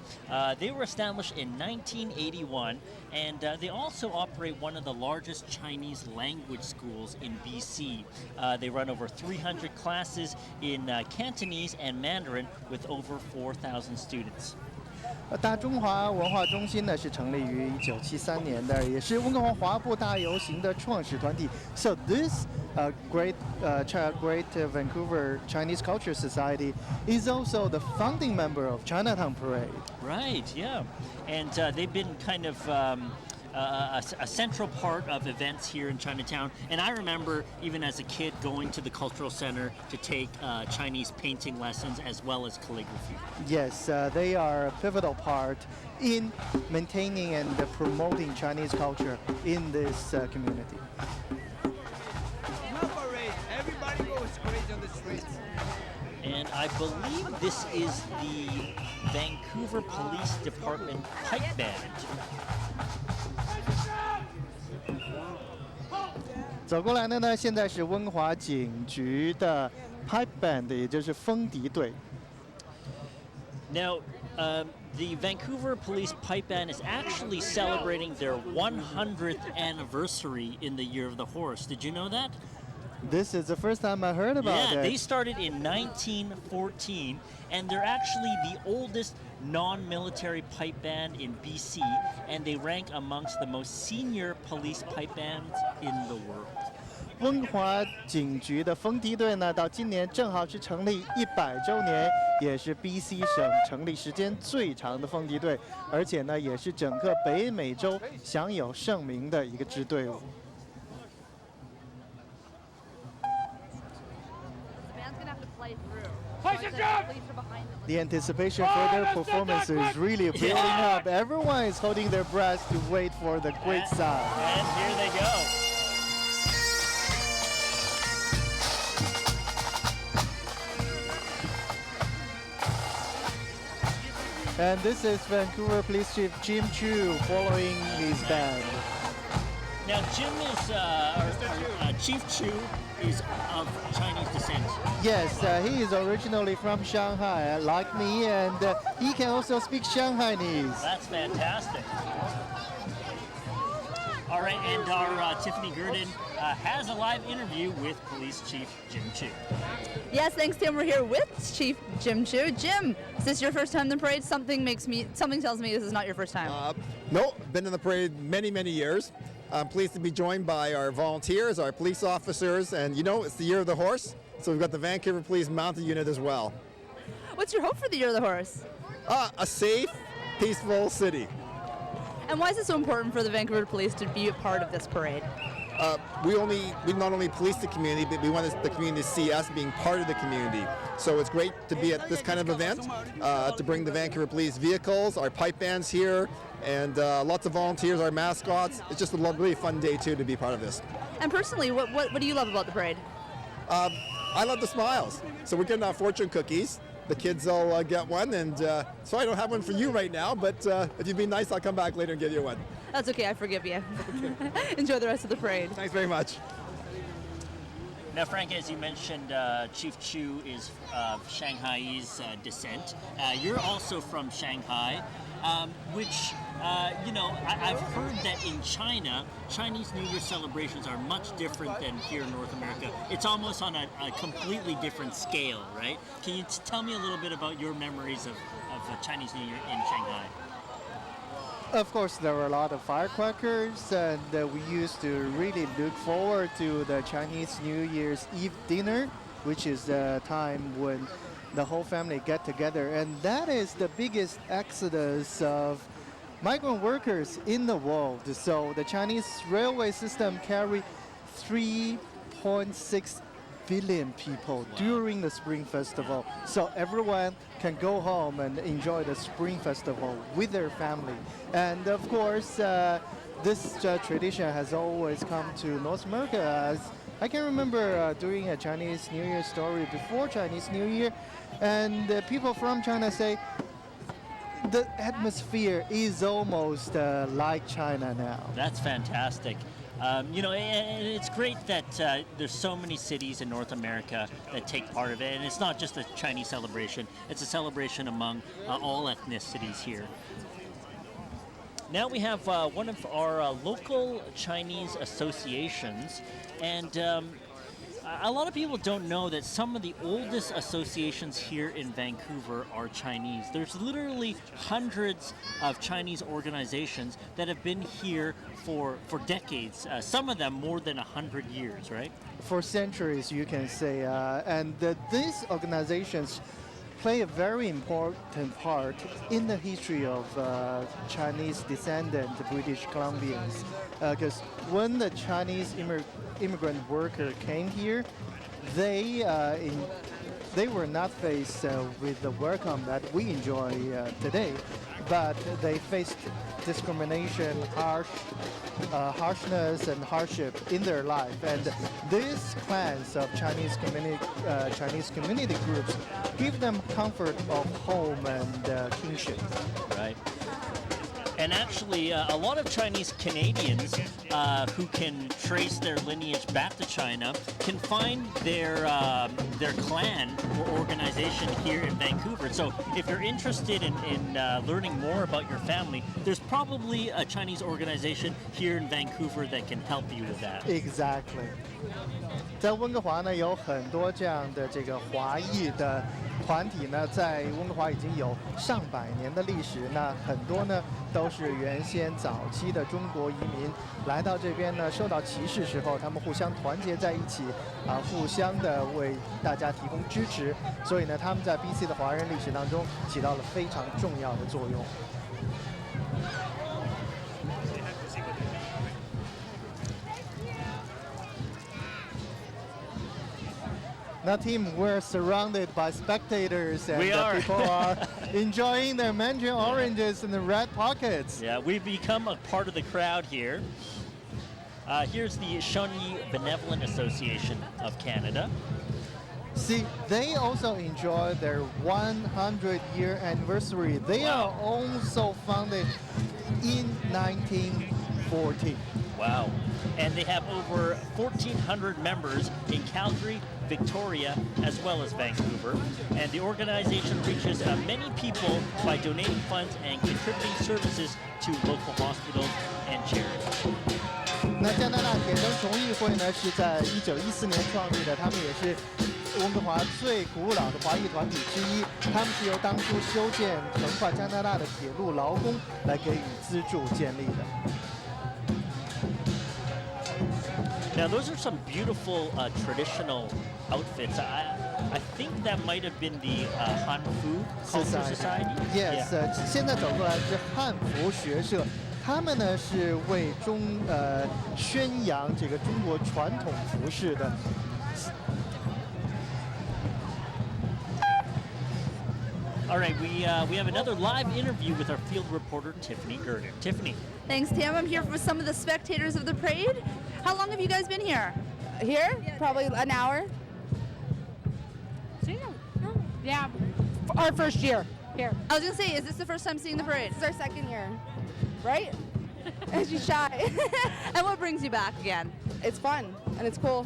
They were established in 1981, and they also operate one of the largest Chinese language schools in BC. They run over 300 classes in Cantonese and Mandarin with over 4,000 students. 大中华文化中心呢是成立于1973年的，也是温哥华华埠大游行的创始团体。So this great Vancouver Chinese Culture Society is also the founding member of Chinatown Parade. Right, yeah. And they've been kind of a central part of events here in Chinatown. And I remember even as a kid going to the Cultural Center to take Chinese painting lessons as well as calligraphy. Yes, they are a pivotal part in maintaining and promoting Chinese culture in this community. Everybody goes crazy on the streets. And I believe this is the Vancouver Police Department pipe band. 走过来的呢，现在是温华警局的 pipe band， 也就是风笛队。Now, the Vancouver Police Pipe Band is actually celebrating their 100th anniversary in the Year of the Horse. Did you know that? This is the first time I heard about it. Yeah, they started in 1914, and they're actually the oldest non-military pipe band in BC, and they rank amongst the most senior police pipe bands in the world. 温华警局的风笛队呢，到今年正好是成立100周年，也是 BC 省成立时间最长的风笛队，而且呢，也是整个北美洲享有盛名的一个支队伍。The anticipation for their performance is really building up. Everyone is holding their breath to wait for the great sound. And here they go. And this is Vancouver Police Chief Jim Chu following his band. Now, Jim is, Chief Chu is of Chinese descent. Yes, he is originally from Shanghai, like me, and he can also speak Shanghainese. That's fantastic. All right, and our Tiffany Gurdon has a live interview with Police Chief Jim Chu. Yes, thanks, Tim. We're here with Chief Jim Chu. Jim, is this your first time in the parade? Something tells me this is not your first time. No, been in the parade many, many years. I'm pleased to be joined by our volunteers, our police officers, and it's the Year of the Horse, so we've got the Vancouver Police Mounted Unit as well. What's your hope for the Year of the Horse? A safe, peaceful city. And why is it so important for the Vancouver Police to be a part of this parade? We not only police the community, but we want the community to see us being part of the community. So it's great to be at this kind of event, to bring the Vancouver Police vehicles, our pipe bands here, and lots of volunteers, our mascots. It's just a really fun day too to be part of this. And personally, what do you love about the parade? I love the smiles. So we're getting our fortune cookies. The kids will get one, and so I don't have one for you right now, but if you'd be nice, I'll come back later and give you one. That's okay, I forgive you. Enjoy the rest of the parade. Thanks very much. Now, Frank, as you mentioned, Chief Chu is of Shanghai's descent. You're also from Shanghai, which, I've heard that in China, Chinese New Year celebrations are much different than here in North America. It's almost on a completely different scale, right? Can you tell me a little bit about your memories of Chinese New Year in Shanghai? Of course, there were a lot of firecrackers, and we used to really look forward to the Chinese New Year's Eve dinner, which is the time when the whole family get together. And that is the biggest exodus of migrant workers in the world. So the Chinese railway system carried 3.6 billion people during the Spring Festival. So everyone can go home and enjoy the Spring Festival with their family. And of course, this tradition has always come to North America. As I can remember doing a Chinese New Year story before Chinese New Year, and people from China say the atmosphere is almost like China now. That's fantastic. And it's great that there's so many cities in North America that take part of it, and it's not just a Chinese celebration, it's a celebration among all ethnicities here. Now we have one of our local Chinese associations, and a lot of people don't know that some of the oldest associations here in Vancouver are Chinese. There's literally hundreds of Chinese organizations that have been here for decades, some of them more than 100 years, right? For centuries, you can say. And these organizations play a very important part in the history of Chinese descendant British Columbians. Because when the Chinese immigrant worker came here, they were not faced with the welcome that we enjoy today, but they faced discrimination, harshness, and hardship in their life. And these clans of Chinese community groups give them comfort of home and kinship. Right. And actually, a lot of Chinese Canadians who can trace their lineage back to China can find their clan or organization here in Vancouver. So if you're interested in learning more about your family, there's probably a Chinese organization here in Vancouver that can help you with that. Exactly. 在温哥华呢，有很多这样的华裔的团体呢，在温哥华已经有上百年的历史。那很多呢都是原先早期的中国移民来到这边呢，受到歧视时候，他们互相团结在一起，互相的为大家提供支持。所以呢，他们在 BC 的华人历史当中起到了非常重要的作用。Now, team, we're surrounded by spectators, and people are enjoying their mandarin oranges in the red pockets. Yeah, we've become a part of the crowd here. Here's the Shawnee Benevolent Association of Canada. See, they also enjoy their 100-year anniversary. They are also founded in 1914. Wow. And they have over 1,400 members in Calgary, Victoria, as well as Vancouver. And the organization reaches many people by donating funds and contributing services to local hospitals and charities. 那加拿大铁灯重义会呢，是在1914年创立的，他们也是温哥华最古老的华裔团体之一。他们是由当初修建横跨加拿大的铁路劳工来给予资助建立的。Now, those are some beautiful traditional outfits. I think that might have been the Hanfu Culture Society. Yes， 现在走过来是汉服学社，他们呢是为宣扬这个中国传统服饰的。All right, we have another live interview with our field reporter, Tiffany Gurdon. Tiffany. Thanks, Tim. I'm here with some of the spectators of the parade. How long have you guys been here? Here? Probably an hour. Yeah, our first year here. I was gonna say, is this the first time seeing the parade? This is our second year, right? And she's shy. And what brings you back again? It's fun and it's cool.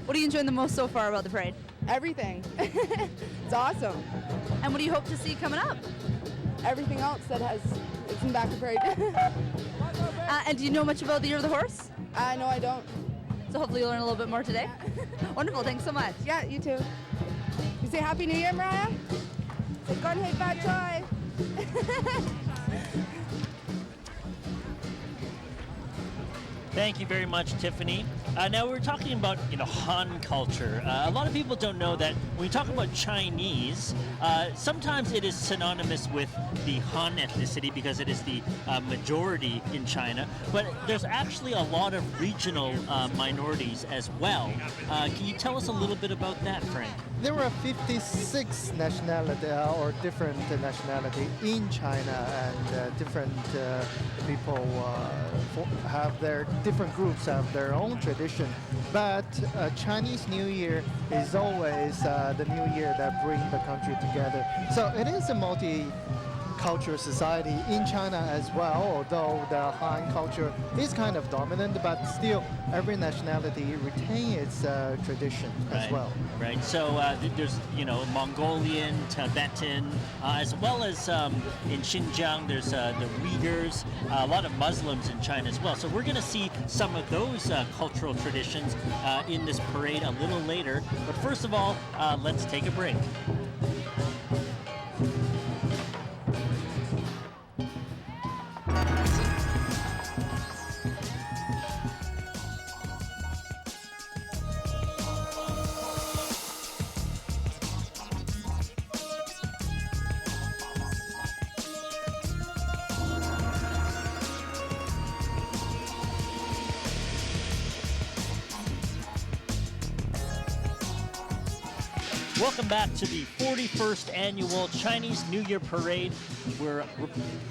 What are you enjoying the most so far about the parade? Everything. It's awesome. And what do you hope to see coming up? Everything else that it's in the back of the parade. And do you know much about the Year of the Horse? No, I don't. So hopefully you'll learn a little bit more today. Wonderful, thanks so much. Yeah, you too. You say Happy New Year, Mariah? Say Gon Hei Fat Choi. Thank you very much, Tiffany. Now we're talking about Han culture. A lot of people don't know that when we talk about Chinese, sometimes it is synonymous with the Han ethnicity because it is the majority in China. But there's actually a lot of regional minorities as well. Can you tell us a little bit about that, Frank? There are 56 nationality or different nationality in China, and different people have their different groups have their own tradition. But Chinese New Year is always the New Year that brings the country together. So it is a multi-cultural society in China as well, although the Han culture is kind of dominant, but still every nationality retain its tradition as well. Right. So there's Mongolian, Tibetan, as well as in Xinjiang there's the Uyghurs, a lot of Muslims in China as well. So we're going to see some of those cultural traditions in this parade a little later. But first of all, let's take a break. Welcome back to the 41st annual Chinese New Year Parade. We're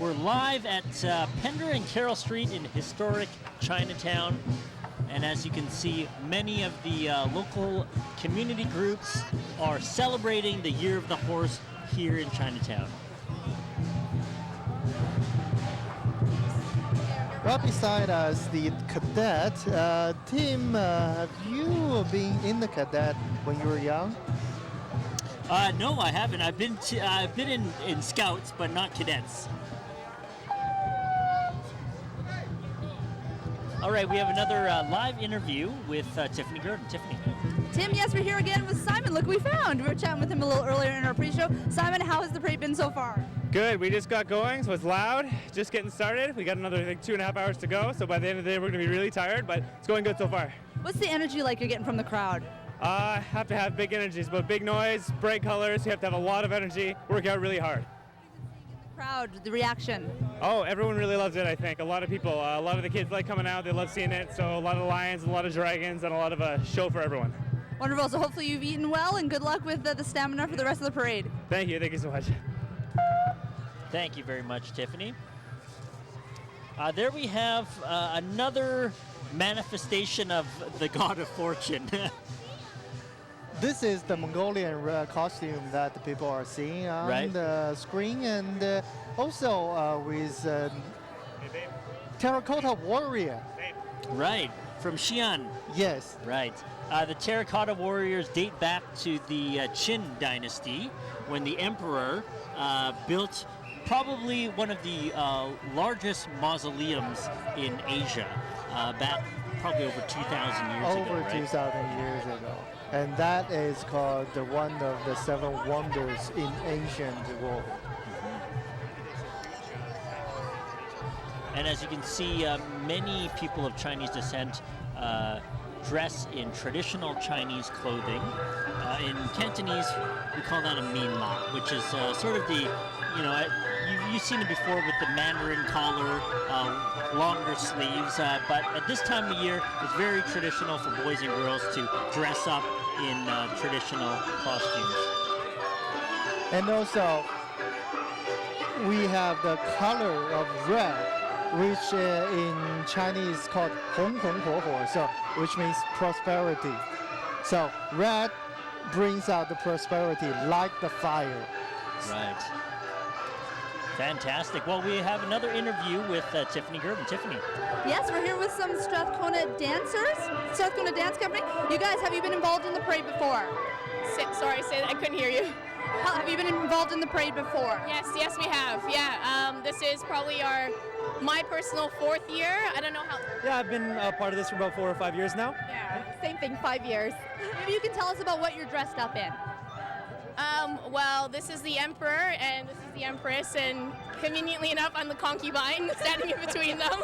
live at Pender and Carroll Street in historic Chinatown. And as you can see, many of the local community groups are celebrating the Year of the Horse here in Chinatown. Right beside us, the cadet. Tim, have you been in the cadet when you were young? No, I haven't. I've been in scouts, but not cadets. All right, we have another live interview with Tiffany Gurdon. Tiffany. Tim, yes, we're here again with Simon. Look, we found. We were chatting with him a little earlier in our pre-show. Simon, how has the parade been so far? Good. We just got going, so it's loud. Just getting started. We got another 2.5 hours to go, so by the end of the day, we're going to be really tired, but it's going good so far. What's the energy like you're getting from the crowd? Have to have big energies, but big noise, bright colors. You have to have a lot of energy, work out really hard. Crowd, the reaction. Oh, everyone really loves it, I think. A lot of people, a lot of the kids like coming out. They love seeing it. So a lot of lions, a lot of dragons, and a lot of a show for everyone. Wonderful. So hopefully you've eaten well, and good luck with the stamina for the rest of the parade. Thank you. Thank you so much. Thank you very much, Tiffany. There we have another manifestation of the God of Fortune. This is the Mongolian costume that the people are seeing on the screen, and also with terracotta warrior. Right, from Xi'an. Yes. Right. The terracotta warriors date back to the Qin dynasty, when the emperor built probably one of the largest mausoleums in Asia, back probably over 2,000 years ago. Over 2,000 years ago. And that is called one of the seven wonders in ancient world. And as you can see, many people of Chinese descent dress in traditional Chinese clothing. In Cantonese, we call that a minla, which is sort of the, you've seen it before with the Mandarin collar, longer sleeves, but at this time of year, it's very traditional for boys and girls to dress up in traditional costumes. And also, we have the color of red, which in Chinese is called 红红火火, so which means prosperity. So red brings out the prosperity like the fire. Right. Fantastic. Well, we have another interview with Tiffany Gervin. Tiffany. Yes, we're here with some Strathcona dancers, Strathcona Dance Company. You guys, have you been involved in the parade before? Sorry, I couldn't hear you. Have you been involved in the parade before? Yes, we have. Yeah, this is probably my personal 4th year. I don't know how. Yeah, I've been a part of this for about 4 or 5 years now. Yeah, same thing, 5 years. Maybe you can tell us about what you're dressed up in. Well, this is the Emperor and this is the Empress, and conveniently enough, I'm the concubine standing in between them.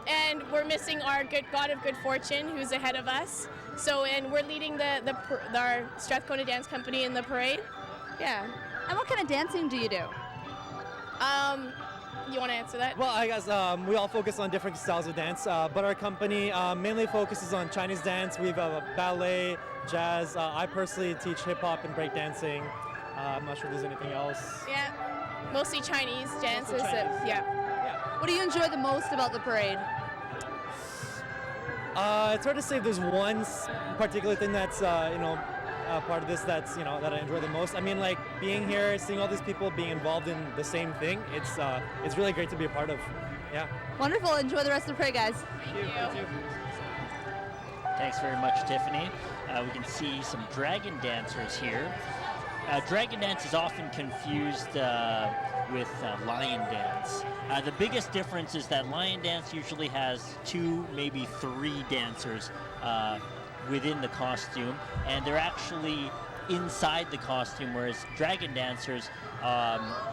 And we're missing our God of Good Fortune, who's ahead of us. So, and we're leading our Strathcona Dance Company in the parade. Yeah. And what kind of dancing do you do? You want to answer that? Well, I guess we all focus on different styles of dance, but our company mainly focuses on Chinese dance. We have ballet, jazz. I personally teach hip-hop and breakdancing. I'm not sure if there's anything else. Yeah, mostly Chinese dances. Mostly Chinese. Yeah. What do you enjoy the most about the parade? It's hard to say if there's one particular thing that's part of this that's that I enjoy the most. I mean, like being here, seeing all these people being involved in the same thing. It's really great to be a part of. Yeah. Wonderful. Enjoy the rest of the parade, guys. Thank you. Thanks very much, Tiffany. We can see some dragon dancers here. Dragon dance is often confused with lion dance. The biggest difference is that lion dance usually has 2, maybe 3 dancers within the costume, and they're actually inside the costume, whereas dragon dancers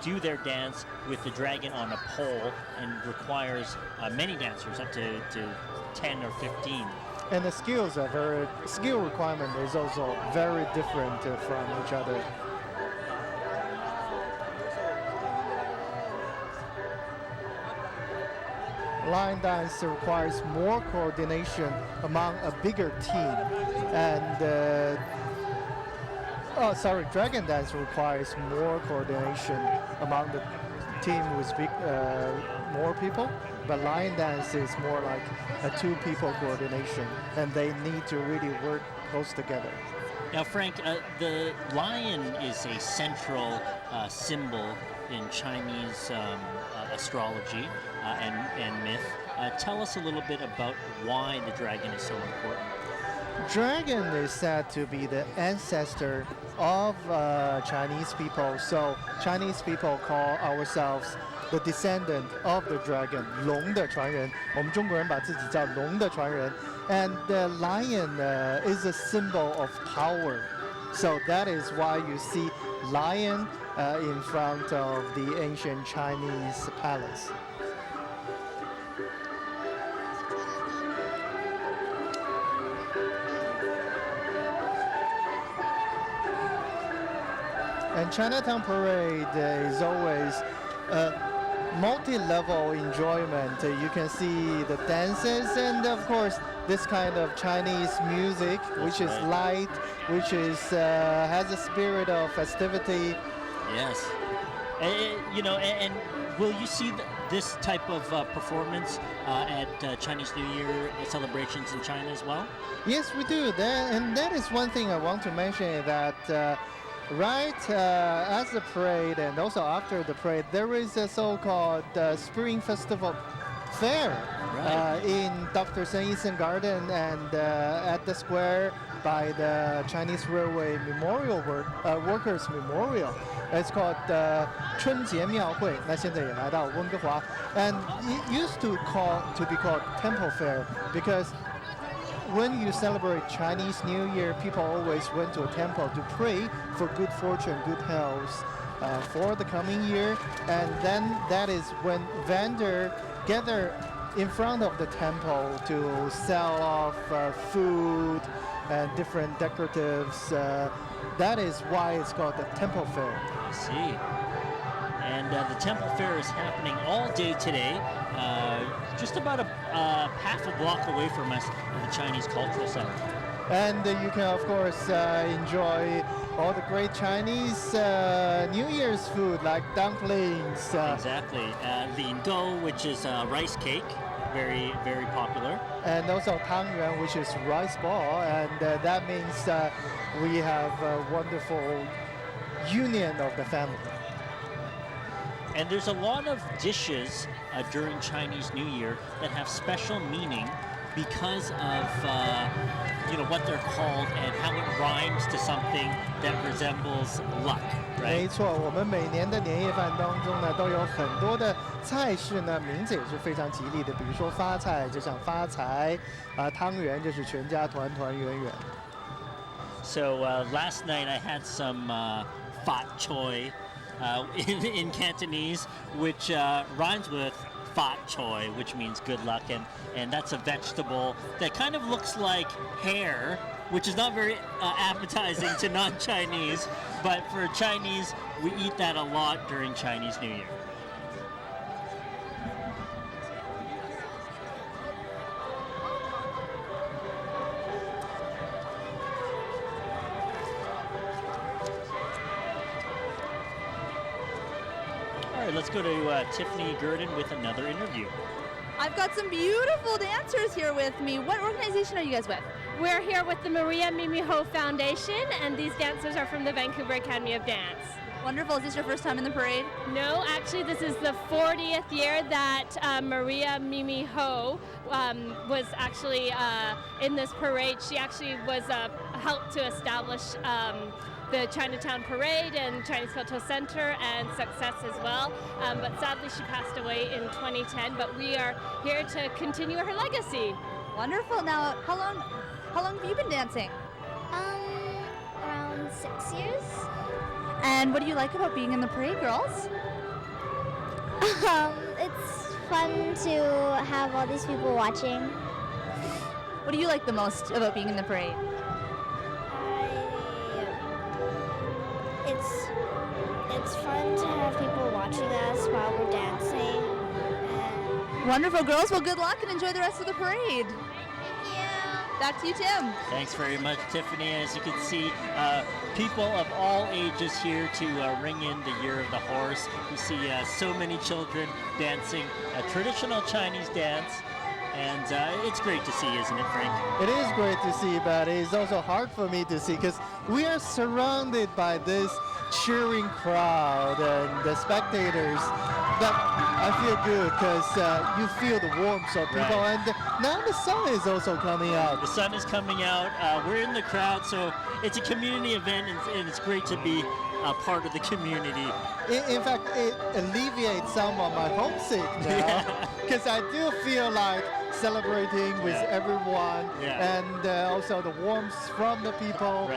do their dance with the dragon on a pole and requires many dancers, up to 10 or 15. And the skill requirement is also very different from each other. Lion dance requires more coordination among a bigger team, and dragon dance requires more coordination among the team with more people. But lion dance is more like a 2-people coordination, and they need to really work close together. Now, Frank, the lion is a central symbol in Chinese astrology and myth. Tell us a little bit about why the dragon is so important. Dragon is said to be the ancestor of Chinese people, so Chinese people call ourselves the descendant of the dragon, 龙的传人。我们中国人把自己叫龙的传人。And the lion is a symbol of power, so that is why you see lion in front of the ancient Chinese palace. And Chinatown Parade is always multi-level enjoyment. You can see the dances and of course this kind of Chinese music, which is light, which is has a spirit of festivity. Yes. And will you see this type of performance at Chinese New Year celebrations in China as well? Yes, we do. And that is one thing I want to mention, that as the parade and also after the parade, there is a so-called Spring Festival Fair in Dr. Sun Yat-sen Garden and at the square by the Chinese Railway Memorial Workers Memorial. It's called 春节庙会. 那现在也来到温哥华. And it used to be called Temple Fair because when you celebrate Chinese New Year, people always went to a temple to pray for good fortune, good health for the coming year. And then that is when vendors gather in front of the temple to sell off food and different decoratives. That is why it's called the Temple Fair. I see. And the Temple Fair is happening all day today, just about a half a block away from us at the Chinese Cultural Center. And you can, of course, enjoy all the great Chinese New Year's food like dumplings. Exactly. The dough, which is rice cake, very, very popular. And also tangyuan, which is rice ball. And that means we have a wonderful union of the family. And there's a lot of dishes during Chinese New Year that have special meaning because of what they're called and how it rhymes to something that resembles luck, right? 没错，我们每年的年夜饭当中呢，都有很多的菜式呢，名字也是非常吉利的。比如说发菜，就像发财；汤圆就是全家团团圆圆。So last night I had some fat choy in Cantonese, which rhymes with fat choy, which means good luck, and that's a vegetable that kind of looks like hair, which is not very appetizing to non-Chinese, but for Chinese, we eat that a lot during Chinese New Year. All right, let's go to Tiffany Gurdon with another interview. I've got some beautiful dancers here with me. What organization are you guys with? We're here with the Maria Mimi Ho Foundation, and these dancers are from the Vancouver Academy of Dance. Wonderful. Is this your first time in the parade? No, actually, this is the 40th year that Maria Mimi Ho was actually in this parade. She actually was helped to establish the Chinatown Parade and Chinese Cultural Center and Success as well. But sadly, she passed away in 2010. But we are here to continue her legacy. Wonderful. Now, how long have you been dancing? Around 6 years. And what do you like about being in the parade, girls? It's fun to have all these people watching. What do you like the most about being in the parade? It's fun to have people watching us while we're dancing. Wonderful, girls. Well, good luck and enjoy the rest of the parade. Back to you, Tim. Thanks very much, Tiffany. As you can see, people of all ages here to ring in the Year of the Horse. You see so many children dancing a traditional Chinese dance. And it's great to see, isn't it, Frank? It is great to see, but it's also hard for me to see because we are surrounded by this cheering crowd and the spectators. But I feel good because you feel the warmth of people, Right. and now the sun is also coming out. The sun is coming out. We're in the crowd, so it's a community event, and it's great to be a part of the community. In fact, it alleviates some of my homesick now because I do feel like celebrating with everyone, and also the warmth from the people,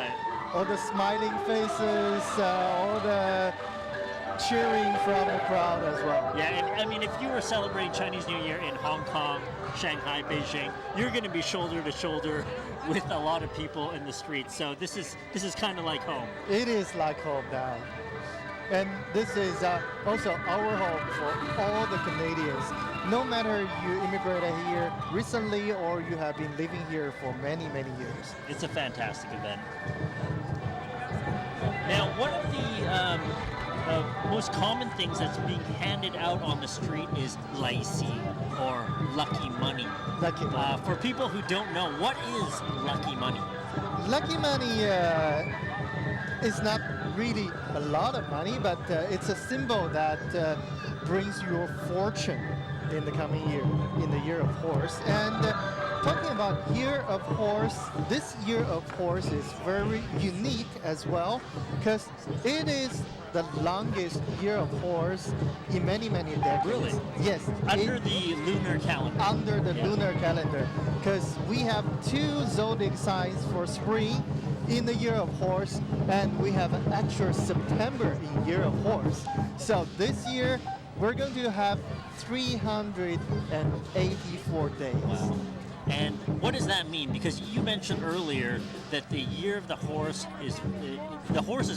all the smiling faces, all the cheering from the crowd as well. Yeah, and I mean, if you were celebrating Chinese New Year in Hong Kong, Shanghai, Beijing, you're going to be shoulder to shoulder with a lot of people in the streets. So this is kind of like home. It is like home now. And this is also our home for all the Canadians. No matter you immigrated here recently or you have been living here for many, many years. It's a fantastic event. Now, one of the most common things that's being handed out on the street is laixi, or lucky money. Lucky money. For people who don't know, what is lucky money? Lucky money is not really a lot of money, but it's a symbol that brings your fortune in the coming year, in the Year of Horse. And talking about Year of Horse, this Year of Horse is very unique as well because it is the longest Year of Horse in many, many decades. Really? Yes. Under the lunar calendar. Under the lunar calendar, because we have 2 zodiac signs for spring in the Year of Horse, and we have an actual September in Year of Horse. So this year we're going to have 384 days. Wow. And what does that mean? Because you mentioned earlier that the year of the horse is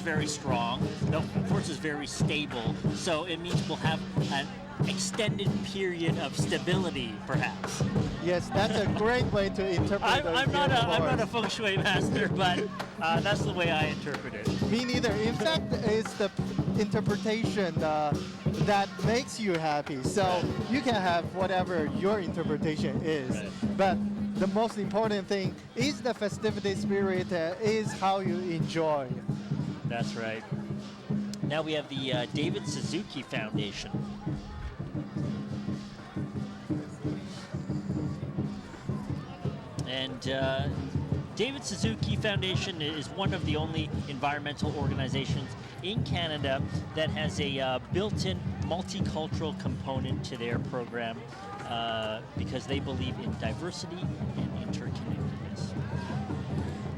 very strong. The horse is very stable. So it means we'll have an extended period of stability, perhaps. Yes, that's a great way to interpret. I'm not a feng shui master, but that's the way I interpret it. Me neither. In fact, it's the interpretation that makes you happy. So you can have whatever your interpretation is. Right. But the most important thing is the festivity spirit, is how you enjoy. That's right. Now we have the David Suzuki Foundation. And David Suzuki Foundation is one of the only environmental organizations in Canada that has a built-in multicultural component to their program because they believe in diversity and interconnectedness.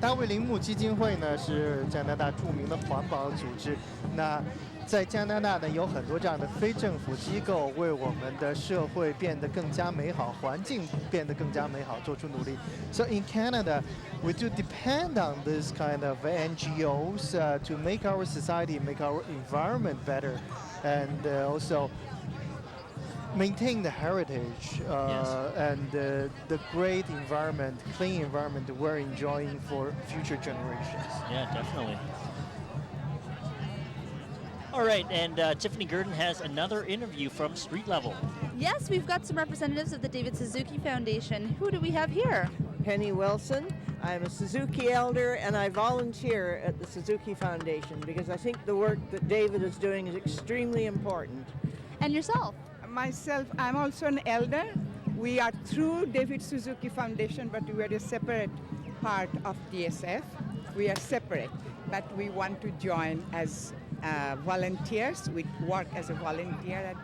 大卫铃木基金会呢是加拿大著名的环保组织。那在加拿大呢有很多这样的非政府机构，为我们的社会变得更加美好，环境变得更加美好做出努力。So in Canada, we do depend on this kind of NGOs to make our society, make our environment better, and also maintain the heritage and the great environment, clean environment we're enjoying for future generations. Yeah, definitely. All right, and Tiffany Gurdon has another interview from street level. Yes, we've got some representatives of the David Suzuki Foundation. Who do we have here? Penny Wilson. I'm a Suzuki elder and I volunteer at the Suzuki Foundation because I think the work that David is doing is extremely important. And yourself? Myself, I'm also an elder. We are through David Suzuki Foundation, but we are a separate part of DSF. We are separate, but we want to join as volunteers. We work as a volunteer at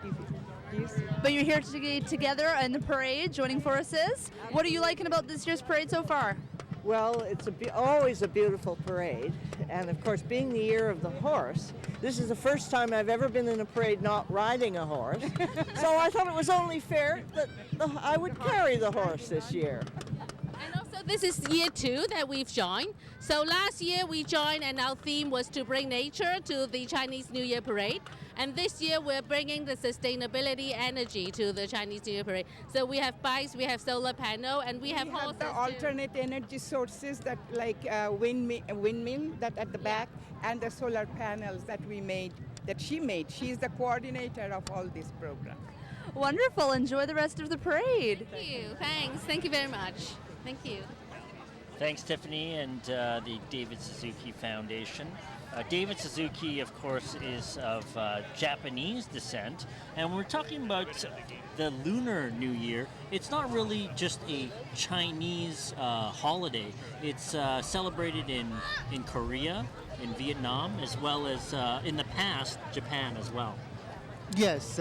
DSF. But you're here together in the parade, joining forces. What are you liking about this year's parade so far? Well, it's always a beautiful parade, and of course, being the year of the horse, this is the first time I've ever been in a parade not riding a horse, so I thought it was only fair that I would carry the horse this year. And also, this is year 2 that we've joined. So last year we joined, and our theme was to bring nature to the Chinese New Year parade. And this year we're bringing the sustainability energy to the Chinese New Year parade. So we have bikes, we have solar panel, and we have horses. The alternate energy sources that like windmill that at the back, and the solar panels that we made, that she made. She's the coordinator of all this program. Wonderful. Enjoy the rest of the parade. Thank you. Thanks. Thank you very much. Thank you. Thanks, Tiffany, and the David Suzuki Foundation. David Suzuki, of course, is of Japanese descent, and we're talking about the Lunar New Year. It's not really just a Chinese holiday. It's celebrated in Korea, in Vietnam, as well as in the past, Japan as well. Yes,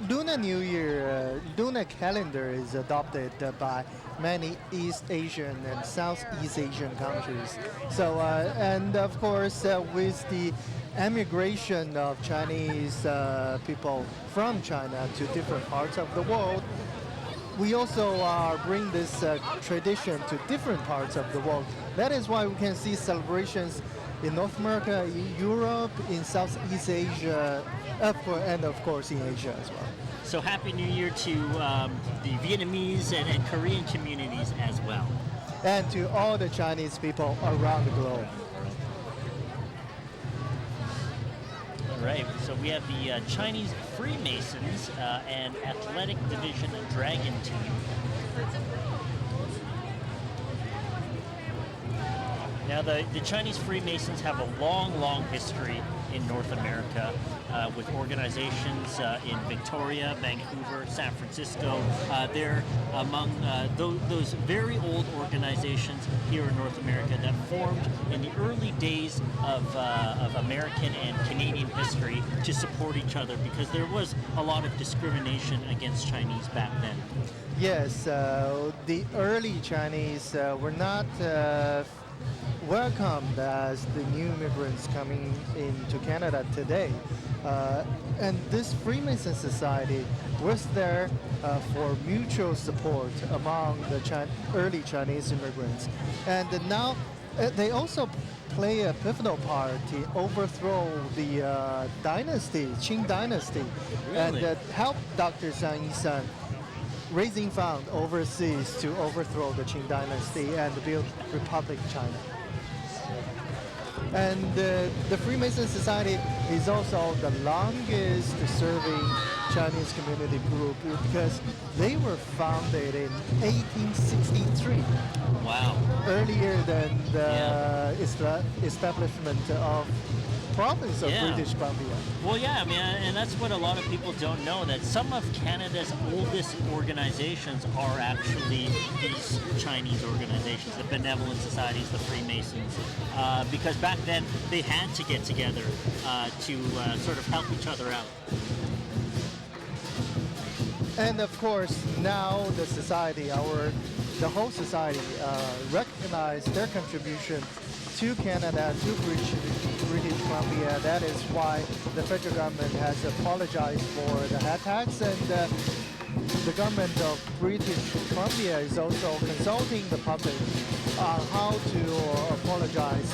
Lunar New Year, lunar calendar is adopted by many East Asian and Southeast Asian countries. So, and of course, with the emigration of Chinese people from China to different parts of the world, we also bring this tradition to different parts of the world. That is why we can see celebrations in North America, in Europe, in Southeast Asia, and of course in Asia as well. So Happy New Year to the Vietnamese and Korean communities as well. And to all the Chinese people around the globe. All right, so we have the Chinese Freemasons and Athletic Division Dragon Team. Now, the Chinese Freemasons have a long, long history in North America with organizations in Victoria, Vancouver, San Francisco. They're among those very old organizations here in North America that formed in the early days of American and Canadian history to support each other because there was a lot of discrimination against Chinese back then. Yes, the early Chinese were not welcomed as the new immigrants coming into Canada today. And this Freemason Society was there for mutual support among the early Chinese immigrants. And now they also play a pivotal part to overthrow the dynasty, Qing dynasty, and help Dr. Zhang Yisan raising funds overseas to overthrow the Qing dynasty and build Republic China. And the Freemason Society is also the longest serving Chinese community group because they were founded in 1863. Wow. Earlier than the establishment of province of British Columbia. Well, yeah, I mean, and that's what a lot of people don't know, that some of Canada's oldest organizations are actually these Chinese organizations, the benevolent societies, the Freemasons, because back then they had to get together to sort of help each other out. And of course, now the society, the whole society recognize their contribution to Canada, to British Columbia. That is why the federal government has apologized for the head tax, and the government of British Columbia is also consulting the public on how to apologize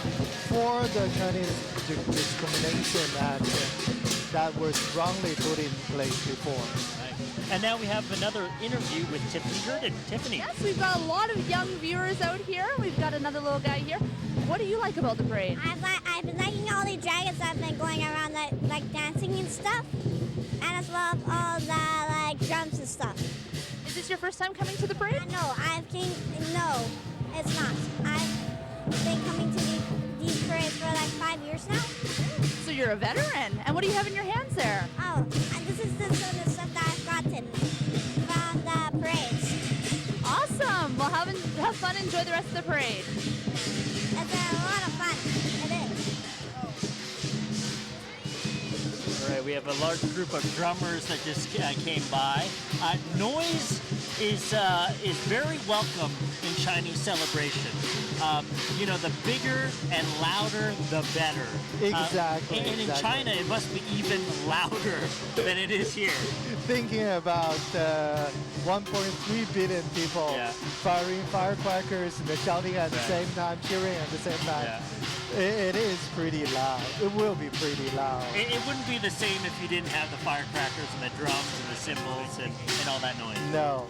for the Chinese Discrimination Act that was wrongly put in place before. And now we have another interview with Tiffany Gurdon. Tiffany. Yes, we've got a lot of young viewers out here. We've got another little guy here. What do you like about the parade? I've been liking all the dragons that have been going around like dancing and stuff, and as well as all the like drums and stuff. Is this your first time coming to the parade? No, no, it's not. I've been coming to these parades for like 5 years now. So you're a veteran. And what do you have in your hands there? Oh, and this is the stuff that I've gotten from the parades. Awesome. Well, have fun. Enjoy the rest of the parade. It's a lot of fun. It is. All right, we have a large group of drummers that just came by. Noise is very welcome in Chinese celebration. You know, the bigger and louder, the better. Exactly. And in China, it must be even louder than it is here. Thinking about 1.3 billion people firing firecrackers and shouting at the same time, cheering at the same time. It is pretty loud. It will be pretty loud. It wouldn't be the same if you didn't have the firecrackers and the drums and the cymbals and all that noise. No.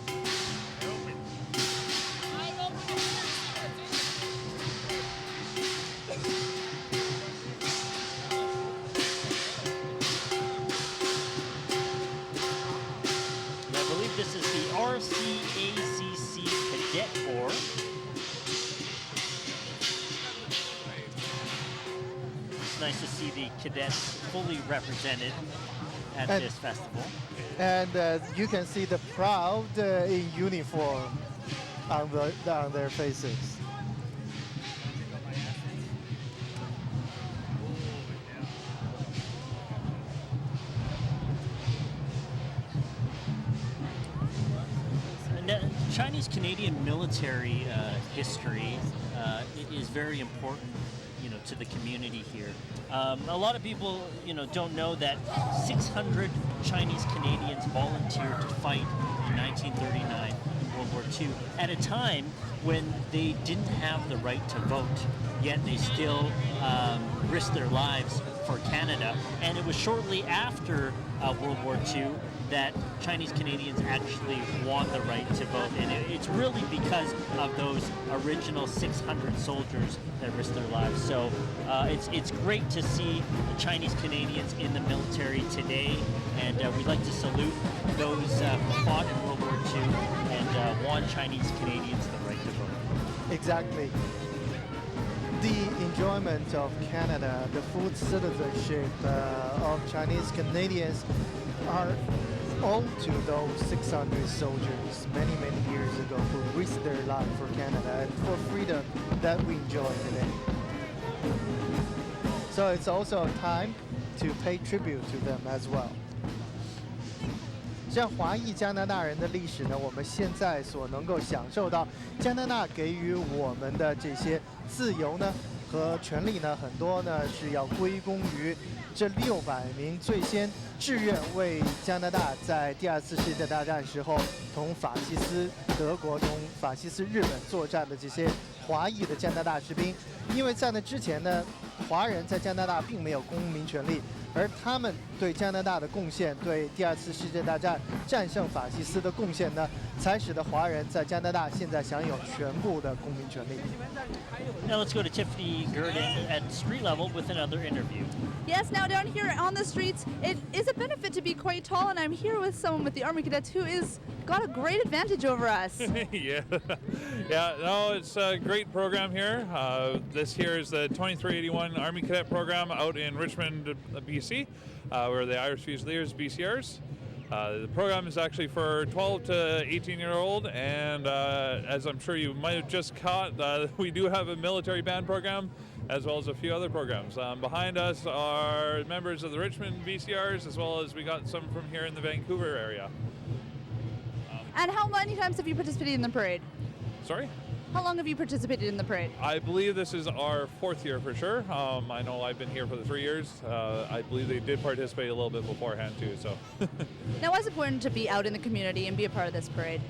This is the RCACC Cadet Corps. It's nice to see the cadets fully represented at this festival. And you can see the proud in uniform on their faces. Chinese-Canadian military history is very important, you know, to the community here. A lot of people, you know, don't know that 600 Chinese Canadians volunteered to fight in 1939 in World War II at a time when they didn't have the right to vote, yet they still risked their lives for Canada. And it was shortly after World War II that Chinese Canadians actually won the right to vote, and it's really because of those original 600 soldiers that risked their lives. So it's great to see the Chinese Canadians in the military today, and we'd like to salute those who fought in World War II and won Chinese Canadians the right to vote. Exactly. The enjoyment of Canada, the full citizenship of Chinese Canadians are owed to those 600 soldiers many years ago who risked their life for Canada and for freedom that we enjoy today. So it's also a time to pay tribute to them as well. 像华裔加拿大人的历史呢，我们现在所能够享受到加拿大给予我们的这些自由呢和权利呢，很多呢是要归功于这600名最先志愿为加拿大在第2次世界大战时候同法西斯德国、同法西斯日本作战的这些华裔的加拿大士兵。因为在那之前呢，华人在加拿大并没有公民权利，而他们对加拿大的贡献，对第2次世界大战战胜法西斯的贡献呢，才使得华人在加拿大现在享有全部的公民权利。Now let's go to Tiffany Gurdon at street level with another interview. Yes, now down here on the streets, it is a benefit to be quite tall, and I'm here with someone with the Army Cadets who is got a great advantage over us. Yeah, no, it's a great program here. This here is the 2381 Army Cadet program out in Richmond, BC. We're the Irish Fusiliers, BCRs. The program is actually for 12 to 18-year-old, and as I'm sure you might have just caught, we do have a military band program as well as a few other programs. Behind us are members of the Richmond BCRs, as well as we got some from here in the Vancouver area. And how many times have you participated in the parade? Sorry? How long have you participated in the parade? I believe this is our 4th year for sure. I know I've been here for the 3 years. I believe they did participate a little bit beforehand too. So. Now, why is it important to be out in the community and be a part of this parade?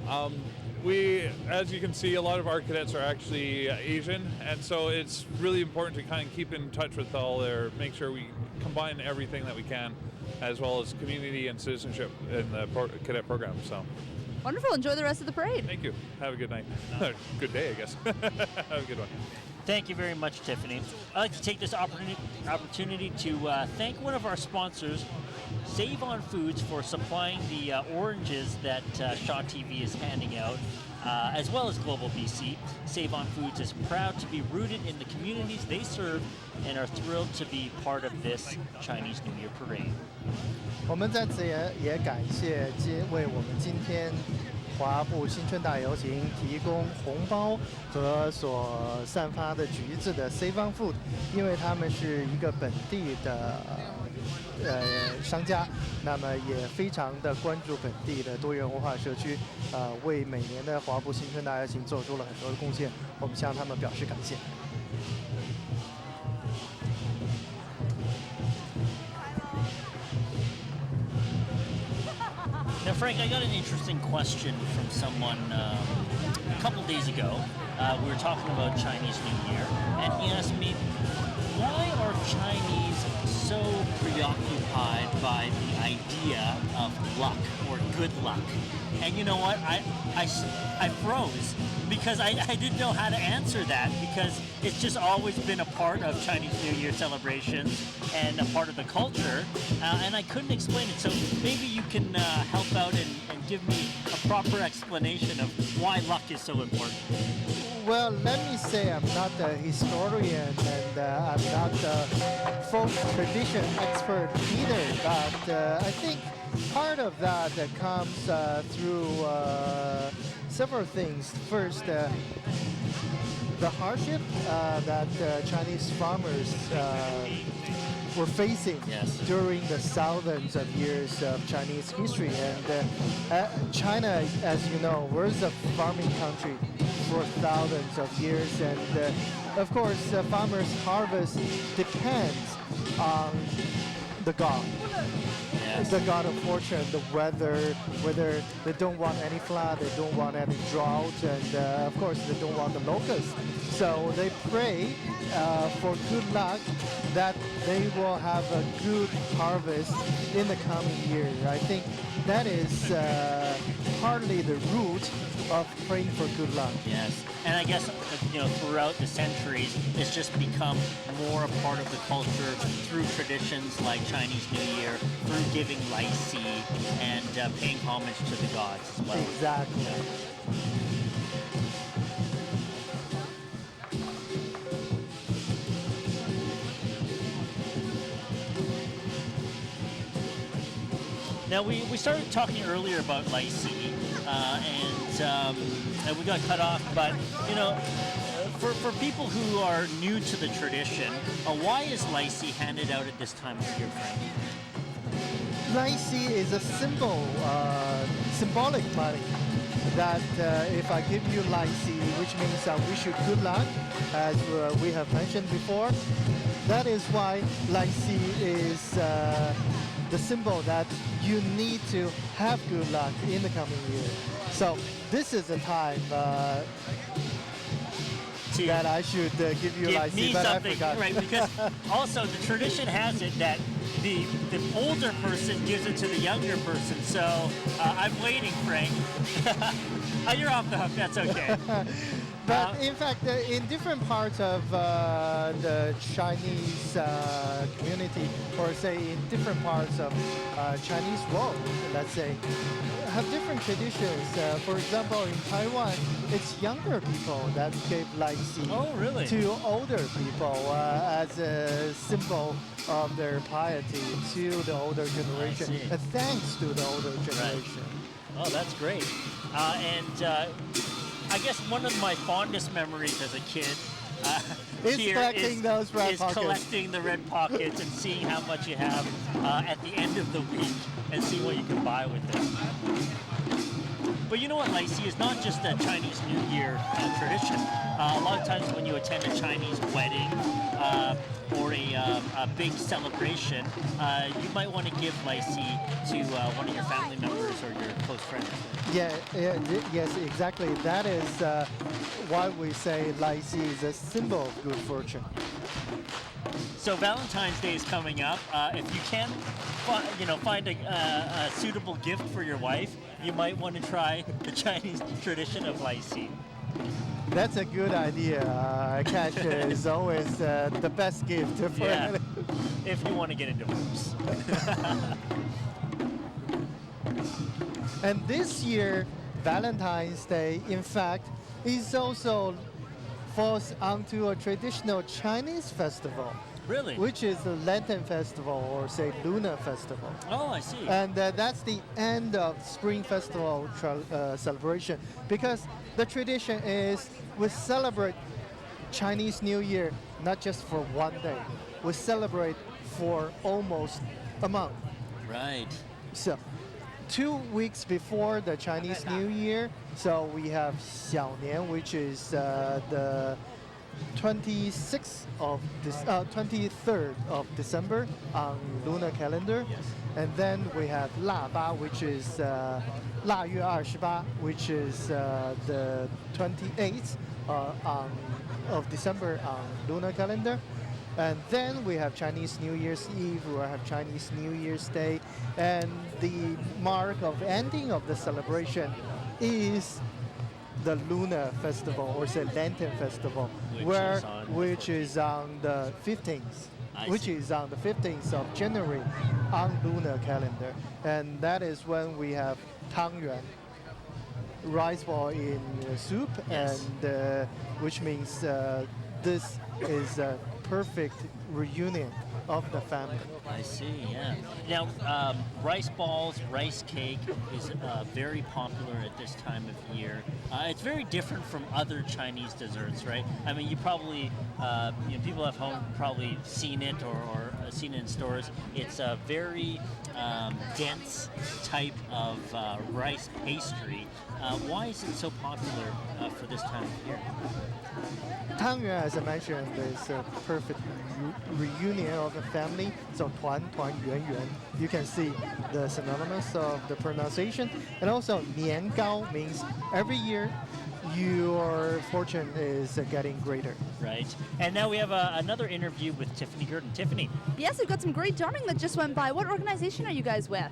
As you can see, a lot of our cadets are actually Asian, and so it's really important to kind of keep in touch with make sure we combine everything that we can, as well as community and citizenship in the cadet program. So. Wonderful. Enjoy the rest of the parade. Thank you. Have a good night. Good day, I guess. Have a good one. Thank you very much, Tiffany. I'd like to take this opportunity to thank one of our sponsors, Save On Foods, for supplying the oranges that Shaw TV is handing out, as well as Global BC. Save On Foods is proud to be rooted in the communities they serve and are thrilled to be part of this Chinese New Year parade. 我们在此也感谢为我们今天华埠新春大游行提供红包和所散发的橘子的 Save On Food， 因为他们是一个本地的商家，那么也非常的关注本地的多元文化社区，为每年的华埠新春大游行做出了很多的贡献，我们向他们表示感谢。Now, Frank, I got an interesting question from someone a couple days ago. We were talking about Chinese New Year, and he asked me, why are Chinese so preoccupied by the idea of luck or good luck? And you know what? I froze because I didn't know how to answer that, because it's just always been a part of Chinese New Year celebrations and a part of the culture, and I couldn't explain it. So maybe you can help out and give me a proper explanation of why luck is so important. Well, let me say I'm not a historian and I'm not a folk tradition expert either, but I think part of that comes through several things. First, the hardship that Chinese farmers were facing during the thousands of years of Chinese history. And China, as you know, was a farming country for thousands of years. And of course, farmers' harvest depends on the god. The god of fortune, the weather, whether they don't want any flood, they don't want any drought, and of course they don't want the locusts. So they pray for good luck that they will have a good harvest in the coming year. I think that is partly the root of praying for good luck. Yes, and I guess throughout the centuries, it's just become more a part of the culture through traditions like Chinese New Year, through giving lai si and paying homage to the gods as well. Exactly. Now, we started talking earlier about lai si, and we got cut off, but, for people who are new to the tradition, why is lai si handed out at this time of year, Frank? Laixi is a symbolic money. That if I give you Laixi, which means I wish you good luck, as we have mentioned before. That is why Laixi is the symbol that you need to have good luck in the coming year. So this is the time that I should give you Give me Laixi, but something, I forgot. right? Because also the tradition has it that the older person gives it to the younger person. So I'm waiting, Frank. Oh, you're off the hook. That's okay. But in fact, in different parts of the Chinese community, or say in different parts of Chinese world, let's say, have different traditions. For example, in Taiwan, it's younger people that give Laixi to older people as a symbol of their piety to the older generation, thanks to the older generation. Right. Oh, that's great. I guess one of my fondest memories as a kid those red is pockets. collecting the red pockets and seeing how much you have at the end of the week and seeing what you can buy with it. But you know what, Laixi is not just a Chinese New Year tradition. A lot of times when you attend a Chinese wedding or a big celebration, you might want to give Laixi to one of your family members or your close friends. Yes, exactly. That is why we say Laixi is a symbol of good fortune. So Valentine's Day is coming up. If you can, find a suitable gift for your wife, you might want to try the Chinese tradition of Laixi. That's a good idea. Cash is always the best gift for if you want to get a divorce. And this year, Valentine's Day, in fact, is also falls onto a traditional Chinese festival. Really? Which is the Lantern Festival, or say Lunar Festival. Oh, I see. And that's the end of Spring Festival celebration, because the tradition is we celebrate Chinese New Year not just for one day, we celebrate for almost a month. Right. So 2 weeks before the Chinese New Year, so we have Xiaonian, which is the 23rd of December on lunar calendar. Yes. And then we have 腊八, which is 腊月28, which is the 28th of December on lunar calendar. And then we have Chinese New Year's Eve, we have Chinese New Year's Day, and the mark of ending of the celebration is the Lunar Festival, or say Lantern Festival, which is on the 15th, which is on the 15th of January on lunar calendar, and that is when we have tangyuan, rice ball in soup, and which means this is a perfect reunion of the family. I see, yeah. Now, rice balls, rice cake is very popular at this time of year. It's very different from other Chinese desserts, right? I mean, you probably, people at home probably seen it or seen it in stores. It's a very dense type of rice pastry. Why is it so popular for this time of year? Tangyuan, as I mentioned, is a perfect reunion of the family. So 团团圆圆, you can see the synonymous of the pronunciation. And also 年糕 means every year your fortune is getting greater. Right. And now we have another interview with Tiffany Gurdon. Tiffany. Yes, we've got some great drumming that just went by. What organization are you guys with?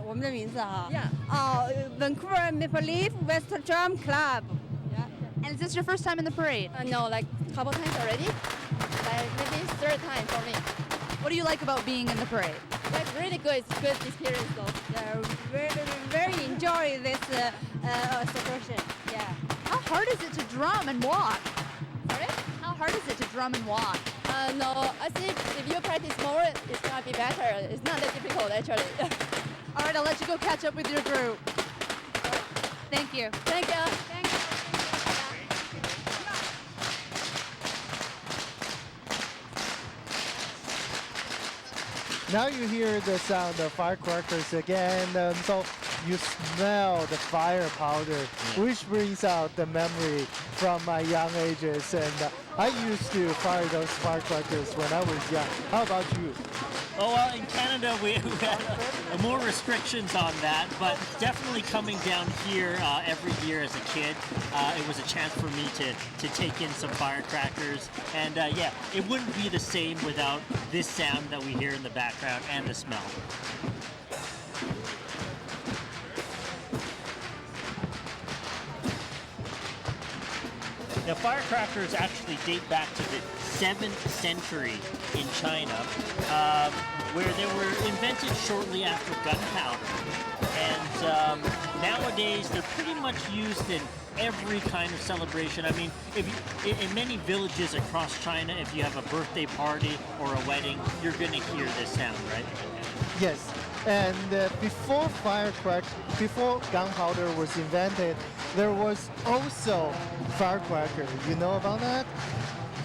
我们的名字哈 Vancouver Maple Leaf West Drum Club. And is this your first time in the parade? No, like a couple times already. Like maybe third time for me. What do you like about being in the parade? Like really good. It's good experience though. Yeah, very enjoy this celebration. Yeah. How hard is it to drum and walk? Sorry? How hard is it to drum and walk? No, I think if you practice more, it's gonna be better. It's not that difficult actually. All right, I'll let you go catch up with your group. Thank you. Thank you. Thank you. Now you hear the sound of firecrackers again, and so you smell the fire powder, which brings out the memory from my young ages. And I used to fire those firecrackers when I was young. How about you? Oh, well, in Canada, we had more restrictions on that, but definitely coming down here every year as a kid, it was a chance for me to take in some firecrackers. And yeah, it wouldn't be the same without this sound that we hear in the background and the smell. Now, firecrackers actually date back to the 7th century in China, where they were invented shortly after gunpowder. And nowadays, they're pretty much used in every kind of celebration. I mean, in many villages across China, if you have a birthday party or a wedding, you're going to hear this sound, right? Yes, and before gunpowder was invented, there was also firecracker. You know about that?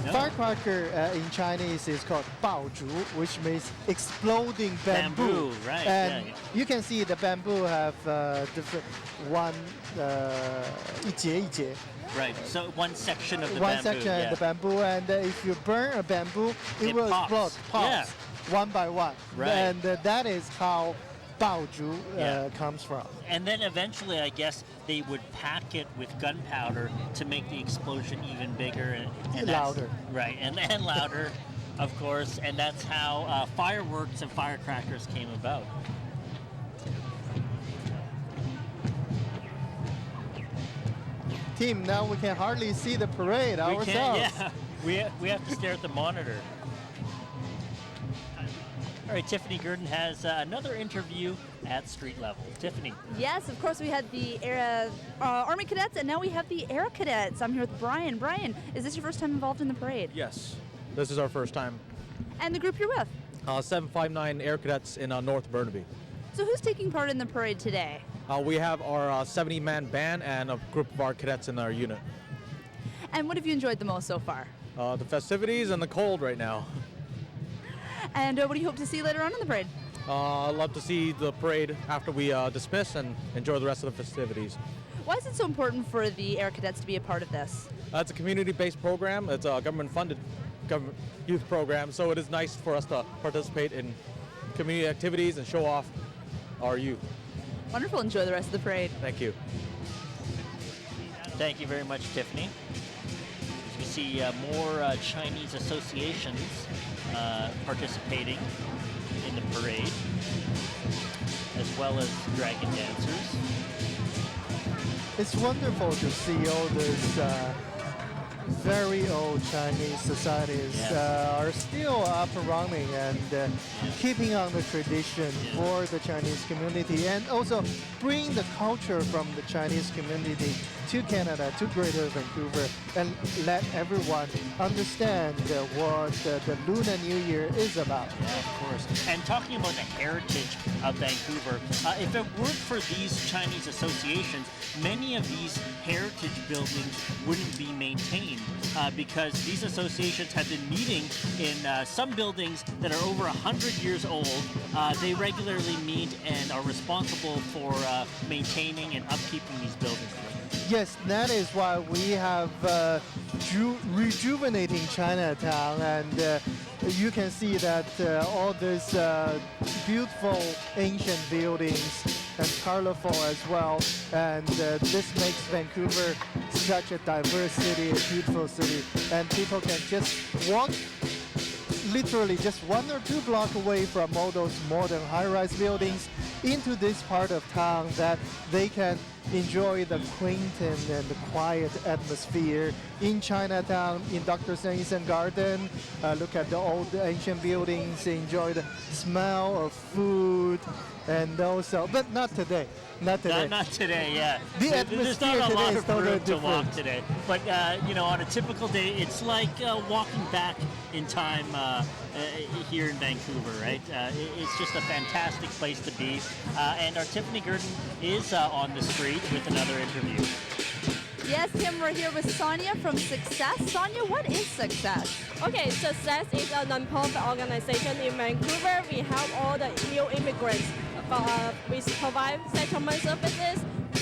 No. Firecracker in Chinese is called 爆竹, which means exploding bamboo. Right? And you can see the bamboo have different一节一节. Right. So one section of the one bamboo. Section of the bamboo, and if you burn a bamboo, it will explode. Pops, one by one. Right. And that is how 爆竹 comes from. And then eventually, I guess, they would pack it with gunpowder to make the explosion even bigger and louder. Right, and louder, of course. And that's how fireworks and firecrackers came about. Team, now we can hardly see the parade ourselves. We have to stare at the monitor. All right, Tiffany Gurdon has another interview at street level. Tiffany. Yes, of course, we had the Army Cadets, and now we have the Air Cadets. I'm here with Brian. Brian, is this your first time involved in the parade? Yes, this is our first time. And the group you're with? 759 Air Cadets in North Burnaby. So who's taking part in the parade today? We have our 70-man band and a group of our cadets in our unit. And what have you enjoyed the most so far? The festivities and the cold right now. And what do you hope to see later on in the parade? I'd love to see the parade after we dismiss and enjoy the rest of the festivities. Why is it so important for the Air Cadets to be a part of this? It's a community-based program. It's a government-funded youth program, so it is nice for us to participate in community activities and show off our youth. Wonderful. Enjoy the rest of the parade. Thank you. Thank you very much, Tiffany. As we see more Chinese associations participating in the parade, as well as dragon dancers. It's wonderful to see all these very old Chinese societies are still up and running and keeping on the tradition for the Chinese community, and also bring the culture from the Chinese community to Canada, to Greater Vancouver, and let everyone understand what the Lunar New Year is about. Yeah, of course. And talking about the heritage of Vancouver, if it weren't for these Chinese associations, many of these heritage buildings wouldn't be maintained because these associations have been meeting in some buildings that are over 100 years old. They regularly meet and are responsible for maintaining and upkeeping these buildings. Yes, that is why we have rejuvenating Chinatown, and you can see that all these beautiful ancient buildings and colorful as well, and this makes Vancouver such a diverse city, a beautiful city, and people can just walk literally just 1 or 2 blocks away from all those modern high-rise buildings into this part of town that they can enjoy the quaint and the quiet atmosphere in Chinatown, in Dr. Sanson Garden. Look at the old ancient buildings, enjoy the smell of food, and also, but not today. Not today. Not today, yeah. The There's atmosphere not a today lot is of totally room to walk different. today. But, on a typical day, it's like walking back in time here in Vancouver, right? It's just a fantastic place to be. And our Tiffany Gurdon is on the street with another interview. Yes, Tim, we're here with Sonia from Success. Sonia, what is Success? Okay, Success is a non-profit organization in Vancouver. We help all the new immigrants. We provide settlement services,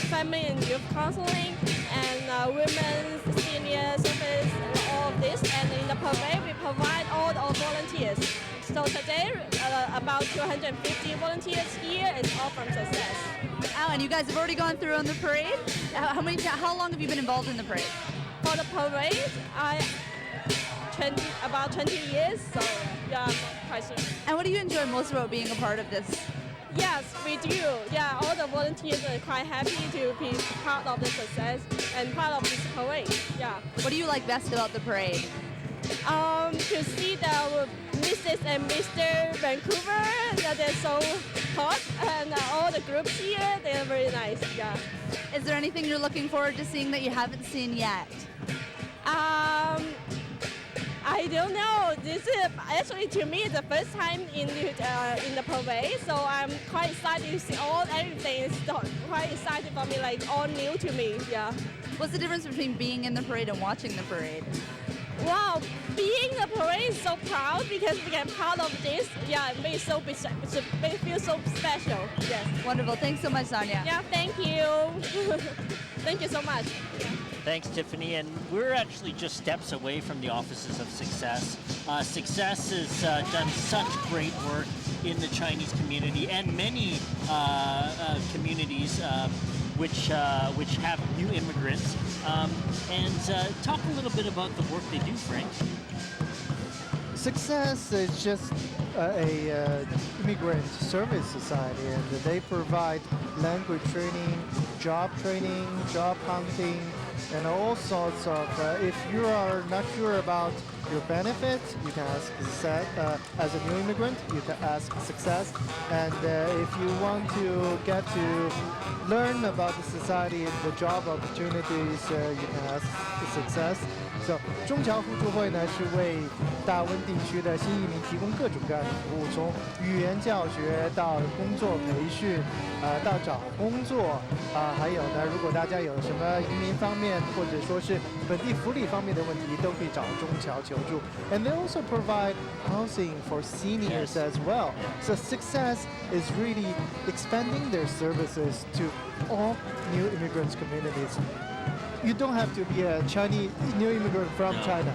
family and youth counseling, and women's senior service, and all of this. And in the parade, we provide all our volunteers. So today, about 250 volunteers here, and all from Success. Alan, you guys have already gone through on the parade. How long have you been involved in the parade? For the parade, about 20 years, so yeah, quite soon. And what do you enjoy most about being a part of this? Yes, we do. Yeah, all the volunteers are quite happy to be part of the Success and part of this parade. Yeah. What do you like best about the parade? To see the Mrs. and Mr. Vancouver, they're so hot, and all the groups here, they're very nice. Yeah. Is there anything you're looking forward to seeing that you haven't seen yet? I don't know. This is actually, to me, the first time in the parade, so I'm quite excited to see everything. It's quite exciting for me, like all new to me. Yeah. What's the difference between being in the parade and watching the parade? Wow, being in the parade is so proud because we get part of this. Yeah, it makes it feel so special. Yes. Wonderful. Thanks so much, Sonia. Yeah, thank you. Thank you so much. Thanks, Tiffany. And we're actually just steps away from the offices of Success. Success has done such great work in the Chinese community and many communities which have new immigrants. And talk a little bit about the work they do, Frank. Success is just a immigrant service society, and they provide language training, job hunting, and all sorts of. If you are not sure about your benefits, you can ask Success. As a new immigrant, you can ask Success. And if you want to get to learn about the society and the job opportunities, you can ask Success. So, 中侨互助会呢是为大温地区的新移民提供各种各样的服务，从语言教学到工作培训，到找工作，还有呢，如果大家有什么移民方面或者说是本地福利方面的问题，都可以找中侨求助。And they also provide housing for seniors as well. So Success is really expanding their services to all new immigrants communities. You don't have to be a Chinese new immigrant from China.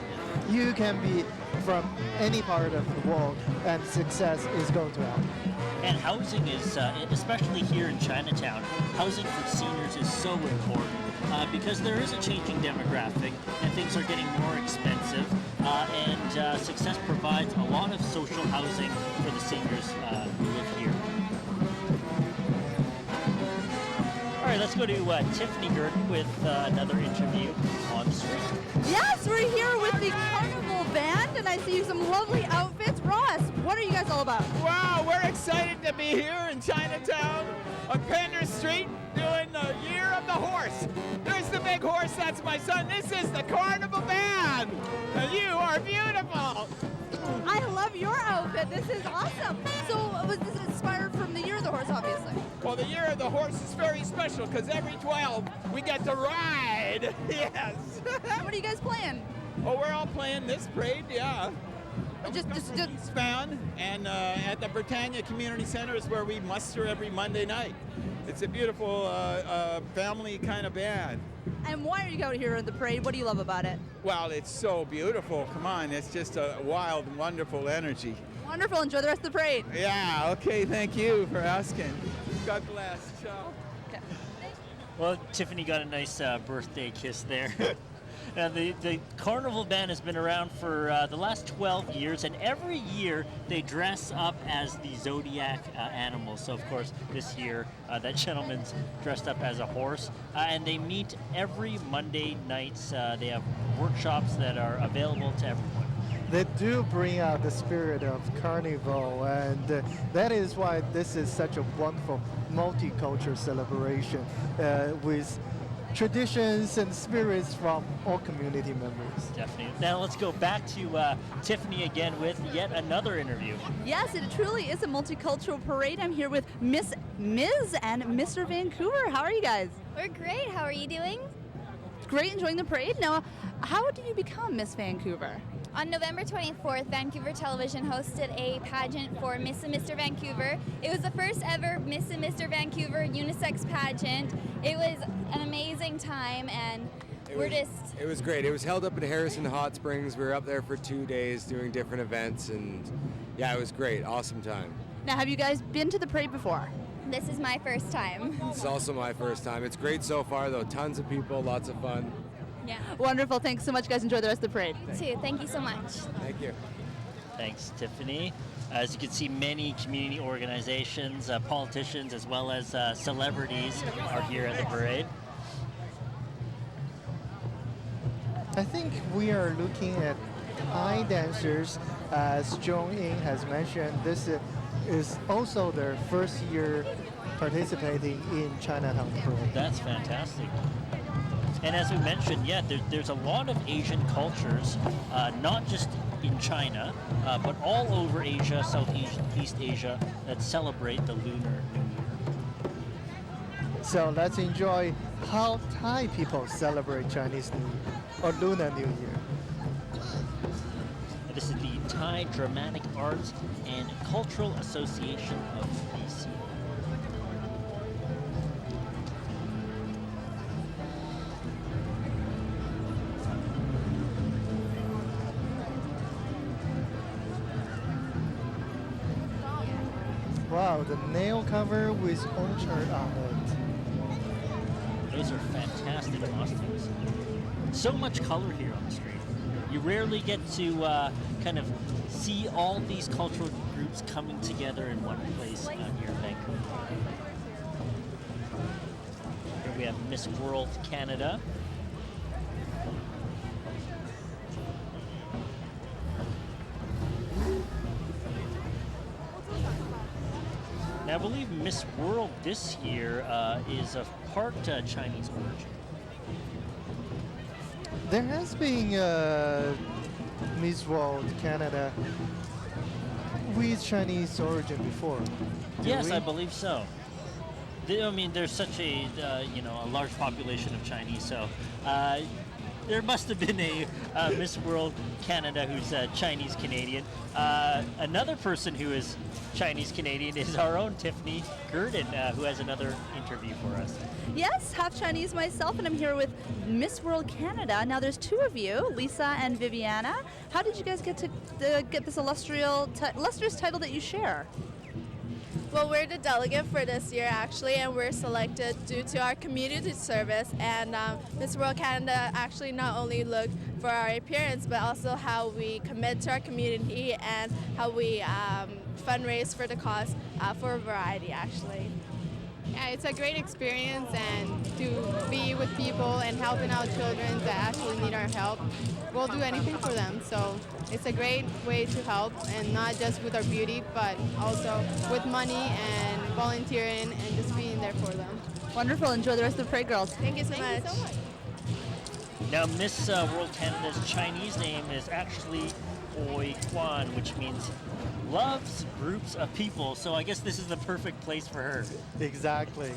You can be from any part of the world, and Success is going to help. And housing is, especially here in Chinatown, housing for seniors is so important because there is a changing demographic and things are getting more expensive. And Success provides a lot of social housing for the seniors who live here. All right, let's go to Tiffany Gurdon with another interview on the street. Yes, we're here with the Carnival Band, and I see some lovely outfits. Ross, what are you guys all about? Wow, we're excited to be here in Chinatown on Pender Street doing the Year of the Horse. There's the big horse, that's my son. This is the Carnival Band. You are beautiful. I love your outfit. This is awesome. So was this inspired from the Year of the Horse, obviously? Well, the Year of the Horse is very special because every 12 we get to ride. Yes. What are you guys playing? Oh, we're all playing this parade, yeah. Just Eastbound, and at the Britannia Community Center is where we muster every Monday night. It's a beautiful family kind of band. And why are you out here in the parade? What do you love about it? Well, it's so beautiful. Come on, it's just a wild, wonderful energy. Wonderful. Enjoy the rest of the parade. Yeah, okay, thank you for asking. God bless. Ciao. Okay. Well, Tiffany got a nice birthday kiss there. The Carnival Band has been around for the last 12 years, and every year they dress up as the zodiac animals. So, of course, this year that gentleman's dressed up as a horse, and they meet every Monday nights. They have workshops that are available to everyone. They do bring out the spirit of carnival, and that is why this is such a wonderful multicultural celebration with traditions and spirits from all community members. Definitely. Now let's go back to Tiffany again with yet another interview. Yes, it truly is a multicultural parade. I'm here with Ms. and Mr. Vancouver. How are you guys? We're great. How are you doing? great enjoying the parade. Now, how did you become Miss Vancouver? On November 24th, Vancouver Television hosted a pageant for Miss and Mr. Vancouver. It was the first ever Miss and Mr. Vancouver unisex pageant. It was an amazing time, and It was great. It was held up in Harrison Hot Springs. We were up there for 2 days doing different events, and yeah, it was great. Awesome time. Now, have you guys been to the parade before? This is my first time. It's also my first time. It's great so far, though. Tons of people, lots of fun. Yeah. Wonderful. Thanks so much, guys. Enjoy the rest of the parade. You too. Thank you so much. Thank you. Thanks, Tiffany. As you can see, many community organizations, politicians, as well as celebrities are here at the parade. I think we are looking at Thai dancers. As Zhong Ying has mentioned, this is also their first year participating in Chinatown Parade. That's fantastic. And as we mentioned, yeah, there's a lot of Asian cultures, not just in China, but all over Asia, Southeast Asia, that celebrate the Lunar New Year. So let's enjoy how Thai people celebrate Chinese New Year or Lunar New Year. This is the Thai Dramatic Arts and Cultural Association of BC. Wow, the nail cover with orchard on it. Those are fantastic costumes. So much color here on the street. You rarely get to kind of see all these cultural groups coming together in one place here in Vancouver. Here we have Miss World Canada. Now, I believe Miss World this year is of part Chinese origin. There has been Miss World Canada with Chinese origin before. Yes, I believe so. I mean, there's such a a large population of Chinese, so there must have been a Miss World Canada who's Chinese Canadian. Another person who is Chinese Canadian is our own Tiffany Gurdon, who has another interview for us. Yes, half Chinese myself, and I'm here with Miss World Canada. Now, there's two of you, Lisa and Viviana. How did you guys get to get this illustrious title that you share? Well, we're the delegate for this year, actually, and we're selected due to our community service. And Miss World Canada actually not only looked for our appearance, but also how we commit to our community and how we fundraise for the cause for a variety, actually. Yeah, it's a great experience, and to be with people and helping out children that actually need our help. We'll do anything for them, so it's a great way to help, and not just with our beauty, but also with money and volunteering and just being there for them. Wonderful. Enjoy the rest of the parade, girls. Thank you so much. Now, Miss World Canada's Chinese name is actually Oi Kwan, which means loves groups of people. So I guess this is the perfect place for her. Exactly.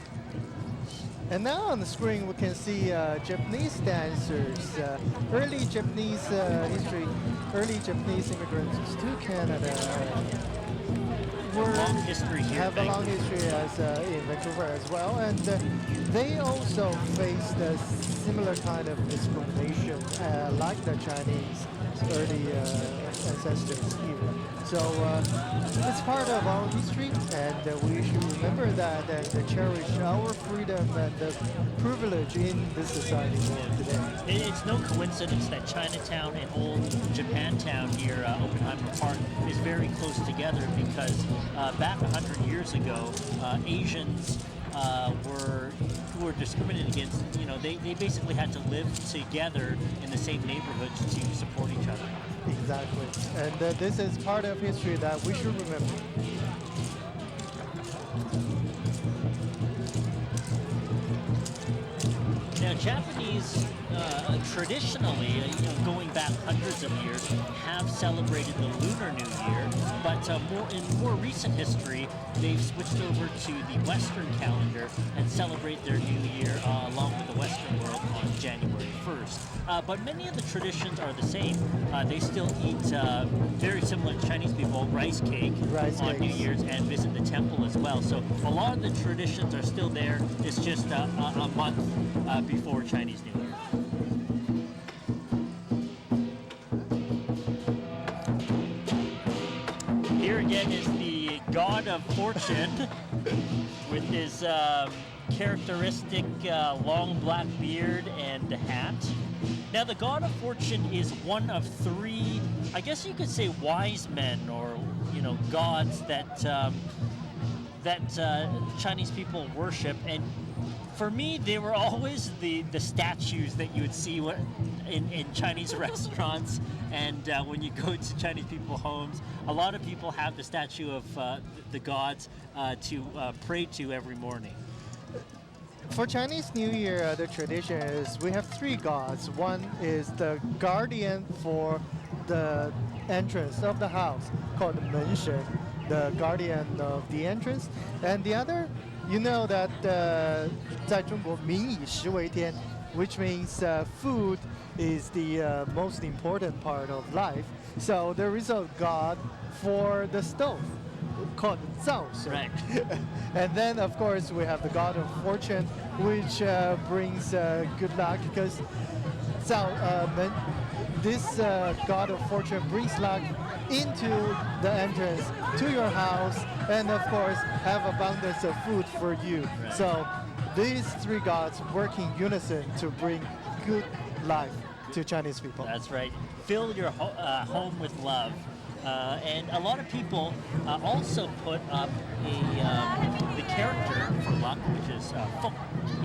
And now on the screen we can see Japanese dancers, early Japanese history, early Japanese immigrants to Canada. Long history here. Have a long history as in Vancouver as well, and they also faced a similar kind of discrimination like the Chinese early ancestors here. So it's part of our history, and we should remember that and cherish our freedom and the privilege in this society more today. It's no coincidence that Chinatown and old Japantown here, Oppenheimer Park, is very close together because back 100 years ago, Asians who were discriminated against. You know, they basically had to live together in the same neighborhoods to support each other. Exactly, and this is part of history that we should remember. Now, Japanese traditionally, going back hundreds of years, have celebrated the Lunar New Year, but in more recent history, they've switched over to the Western calendar and celebrate their New Year along with the Western world on January 1st. But many of the traditions are the same. They still eat, very similar to Chinese people, rice cake on New Year's and visit the temple as well. So a lot of the traditions are still there. It's just a month before Chinese New Year. Here again is the God of Fortune with his characteristic long black beard and hat. Now, the God of Fortune is one of three, I guess you could say, wise men or gods that Chinese people worship. And for me, they were always the statues that you would see in Chinese restaurants, and when you go to Chinese people's homes, a lot of people have the statue of the gods to pray to every morning. For Chinese New Year, the tradition is we have three gods. One is the guardian for the entrance of the house, called the Menshen, the guardian of the entrance. And the other, you know that 在中国民以食为天, which means food is the most important part of life. So there is a god for the stove called Zhao. Right. And then, of course, we have the god of fortune, which brings good luck, because this god of fortune brings luck into the entrance to your house, and of course have abundance of food for you. Right. So these three gods work in unison to bring good life to Chinese people. That's right. Fill your home with love. And a lot of people also put up the character for luck, which is Feng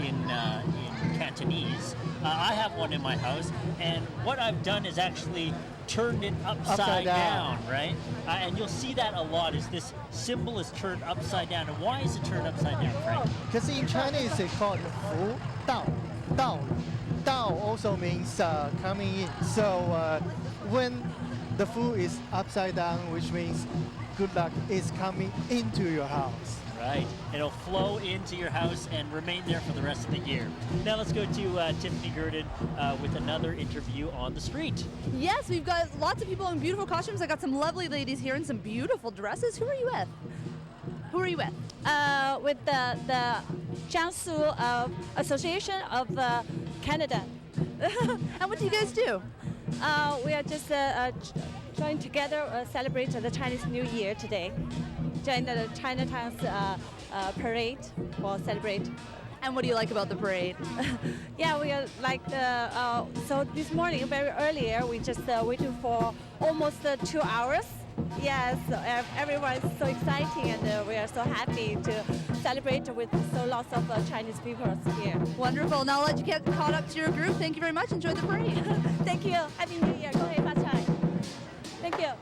in Cantonese. I have one in my house, and what I've done is actually turned it upside down, right? And you'll see that a lot, is this symbol is turned upside down. And why is it turned upside down, Frank? Because in Chinese it's called Fu Dao. Dao. Dao also means coming in. So when the food is upside down, which means good luck is coming into your house. Right. It'll flow into your house and remain there for the rest of the year. Now let's go to Tiffany Gurdon with another interview on the street. Yes, we've got lots of people in beautiful costumes. I got some lovely ladies here in some beautiful dresses. Who are you with? Who are you with? With the Jiangsu Association of Canada. And what do you guys do? We are just joined together, celebrate the Chinese New Year today. Join the Chinatown's parade for celebrate. And what do you like about the parade? Yeah, we are like so this morning, very earlier, we just waiting for almost 2 hours. Yes, everyone's so exciting, and we are so happy to celebrate with so lots of Chinese people here. Wonderful. Now I'll let you get caught up to your group. Thank you very much. Enjoy the parade. Thank you. Happy New Year. Thank you.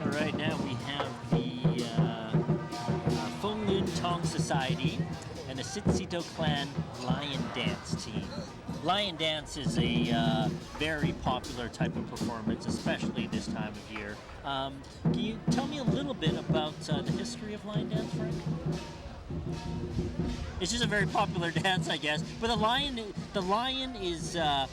All right, now we have the Feng Lun Tong Society and the Sitsito Clan Lion Dance team. Lion dance is a very popular type of performance, especially this time of year. Can you tell me a little bit about the history of lion dance, Frank? It's just a very popular dance, I guess. But the lion is a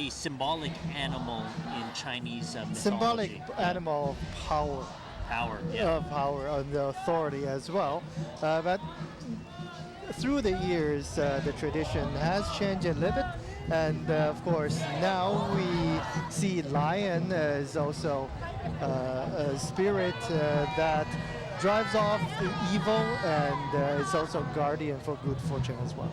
symbolic animal in Chinese mythology. Symbolic animal of power. Power, yeah. Power and the authority as well. But through the years, the tradition has changed a little bit. And of course, now we see lion as also a spirit that drives off the evil, and it's also guardian for good fortune as well.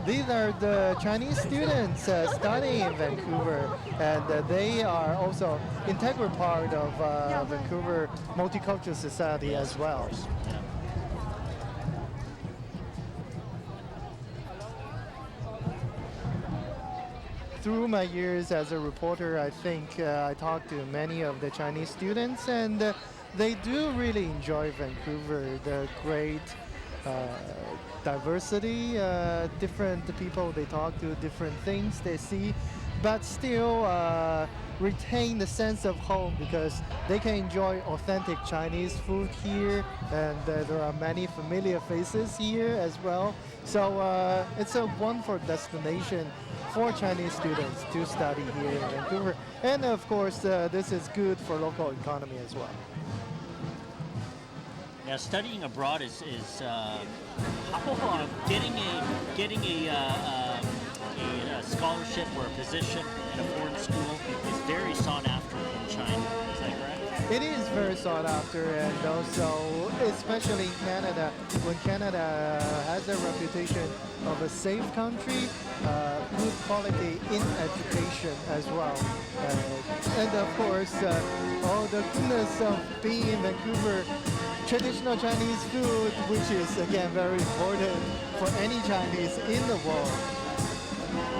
These are the Chinese students studying in Vancouver, and they are also integral part of Vancouver Multicultural Society as well. Through my years as a reporter, I think I talked to many of the Chinese students, and they do really enjoy Vancouver. The great diversity, different people they talk to, different things they see, but still retain the sense of home because they can enjoy authentic Chinese food here, and there are many familiar faces here as well. So it's a wonderful destination for Chinese students to study here in Vancouver. And of course, this is good for local economy as well. Now, studying abroad is getting a scholarship or a position in a foreign school is very sought after in China. Is that correct? It is very sought after, and also, especially in Canada, when Canada has a reputation of a safe country, good quality in education as well. And of course, all the goodness of being in Vancouver, traditional Chinese food, which is again very important for any Chinese in the world.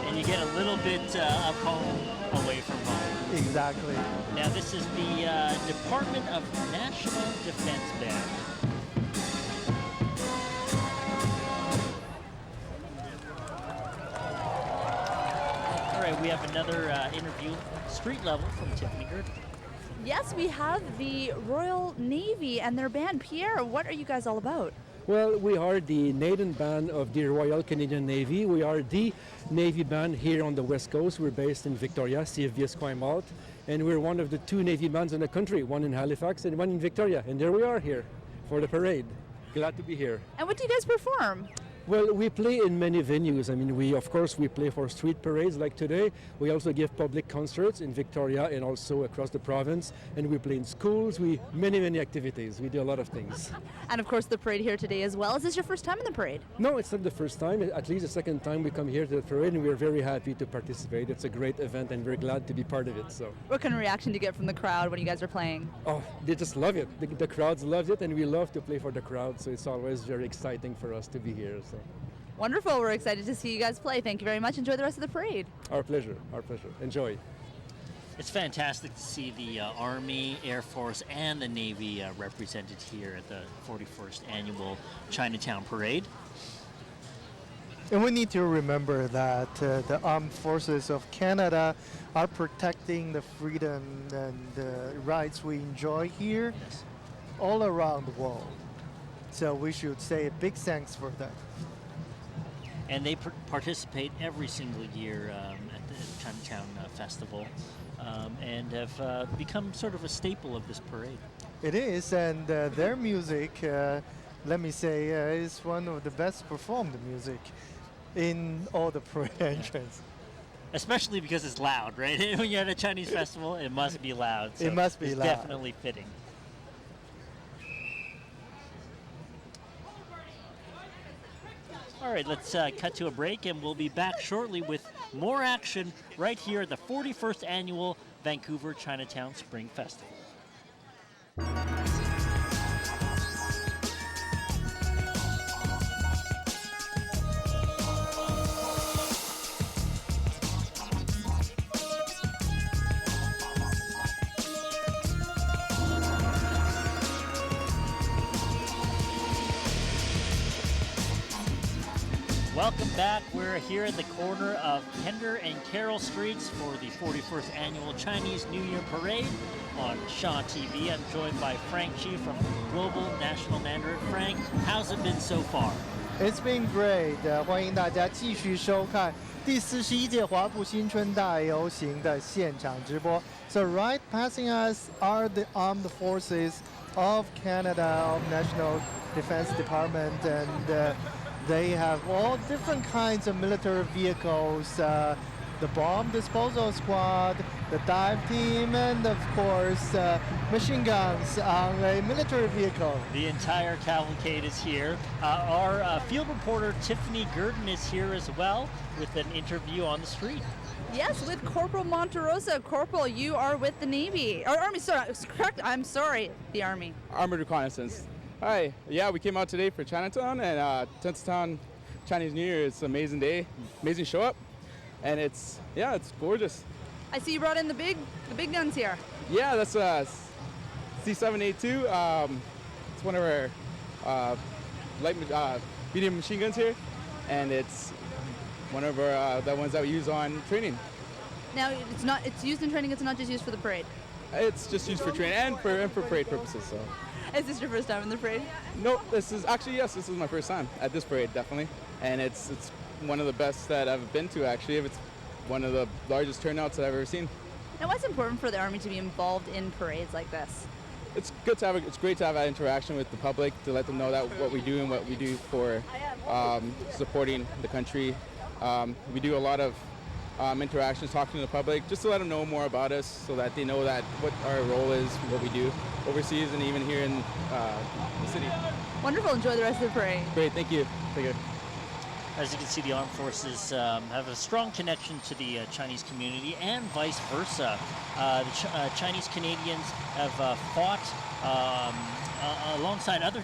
And you get a little bit of home away from home. Exactly. Now this is the Department of National Defense Band. All right, we have another interview, street level, from Tiffany Gurdon. Yes, we have the Royal Navy and their band. Pierre, what are you guys all about? Well, we are the Naden Band of the Royal Canadian Navy. We are the Navy band here on the West Coast. We're based in Victoria, CFB Esquimalt, and we're one of the two Navy bands in the country, one in Halifax and one in Victoria. And there we are here for the parade. Glad to be here. And what do you guys perform? Well, we play in many venues. I mean, we play for street parades like today. We also give public concerts in Victoria and also across the province. And we play in schools. Many activities. We do a lot of things. And of course, the parade here today as well. Is this your first time in the parade? No, it's not the first time. At least the second time we come here to the parade, and we're very happy to participate. It's a great event, and we're glad to be part of it. So, what kind of reaction do you get from the crowd when you guys are playing? Oh, they just love it. The crowds love it, and we love to play for the crowd. So it's always very exciting for us to be here. So. Wonderful. We're excited to see you guys play. Thank you very much. Enjoy the rest of the parade. Our pleasure. Our pleasure. Enjoy. It's fantastic to see the Army, Air Force, and the Navy represented here at the 41st Annual Chinatown Parade. And we need to remember that the armed forces of Canada are protecting the freedom and the rights we enjoy here all around the world. So we should say a big thanks for that. And they participate every single year at the Chinatown Festival and have become sort of a staple of this parade. It is, and their music, let me say, is one of the best performed music in all the parade entrance. Especially because it's loud, right? When you're at a Chinese festival, it must be loud. So it must be it's loud. Definitely fitting. All right, let's cut to a break, and we'll be back shortly with more action right here at the 41st Annual Vancouver Chinatown Spring Festival. Welcome back. We're here at the corner of Pender and Carroll Streets for the 41st Annual Chinese New Year Parade on Shaw TV. I'm joined by Frank Chi from Global National Mandarin. Frank, how's it been so far? It's been great. 欢迎大家继续收看第41届华埠新春大游行的现场直播. So right passing us are the armed forces of Canada, of National Defense Department, and they have all different kinds of military vehicles, the bomb disposal squad, the dive team, and of course, machine guns on a military vehicle. The entire cavalcade is here. Our field reporter Tiffany Gurdon is here as well with an interview on the street. Yes, with Corporal Monterosa. Corporal, you are with the Navy, or Army, sorry, correct, I'm sorry, the Army. Armored Reconnaissance. Hi, yeah, we came out today for Chinatown, and Chinatown Chinese New Year is an amazing day, amazing show up, and it's gorgeous. I see you brought in the big guns here. Yeah, that's C782. It's one of our medium machine guns here, and it's one of our the ones that we use on training. Now, it's used in training, it's not just used for the parade. It's just used for training and for parade purposes. So. Is this your first time in the parade? Nope, this is my first time at this parade, definitely. And it's one of the best that I've been to, actually. It's one of the largest turnouts that I've ever seen. Now, what's important for the Army to be involved in parades like this? It's great to have that interaction with the public, to let them know that what we do and what we do for supporting the country. We do a lot of interactions, talking to the public, just to let them know more about us, so that they know that what our role is, what we do overseas and even here in the city. Wonderful. Enjoy the rest of the parade. Great. Thank you. Thank you. As you can see, the armed forces have a strong connection to the Chinese community and vice versa. The Chinese Canadians have fought alongside other,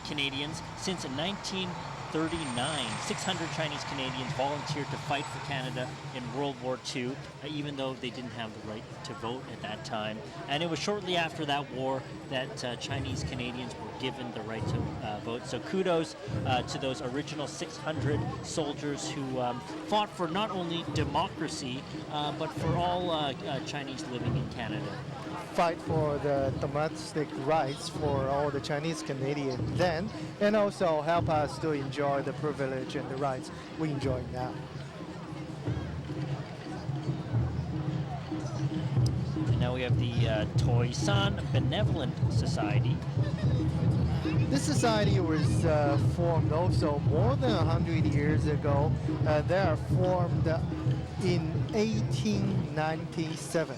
Canadians since 1939. 600 Chinese Canadians volunteered to fight for Canada in World War II, even though they didn't have the right to vote at that time. And it was shortly after that war that Chinese Canadians were given the right to vote. So kudos to those original 600 soldiers who fought for not only democracy, but for all Chinese living in Canada. Fight for the domestic rights for all the Chinese Canadians then, and also help us to enjoy the privilege and the rights we enjoy now. And now we have the Toisan Benevolent Society. This society was formed also more than 100 years ago. They are formed in 1897.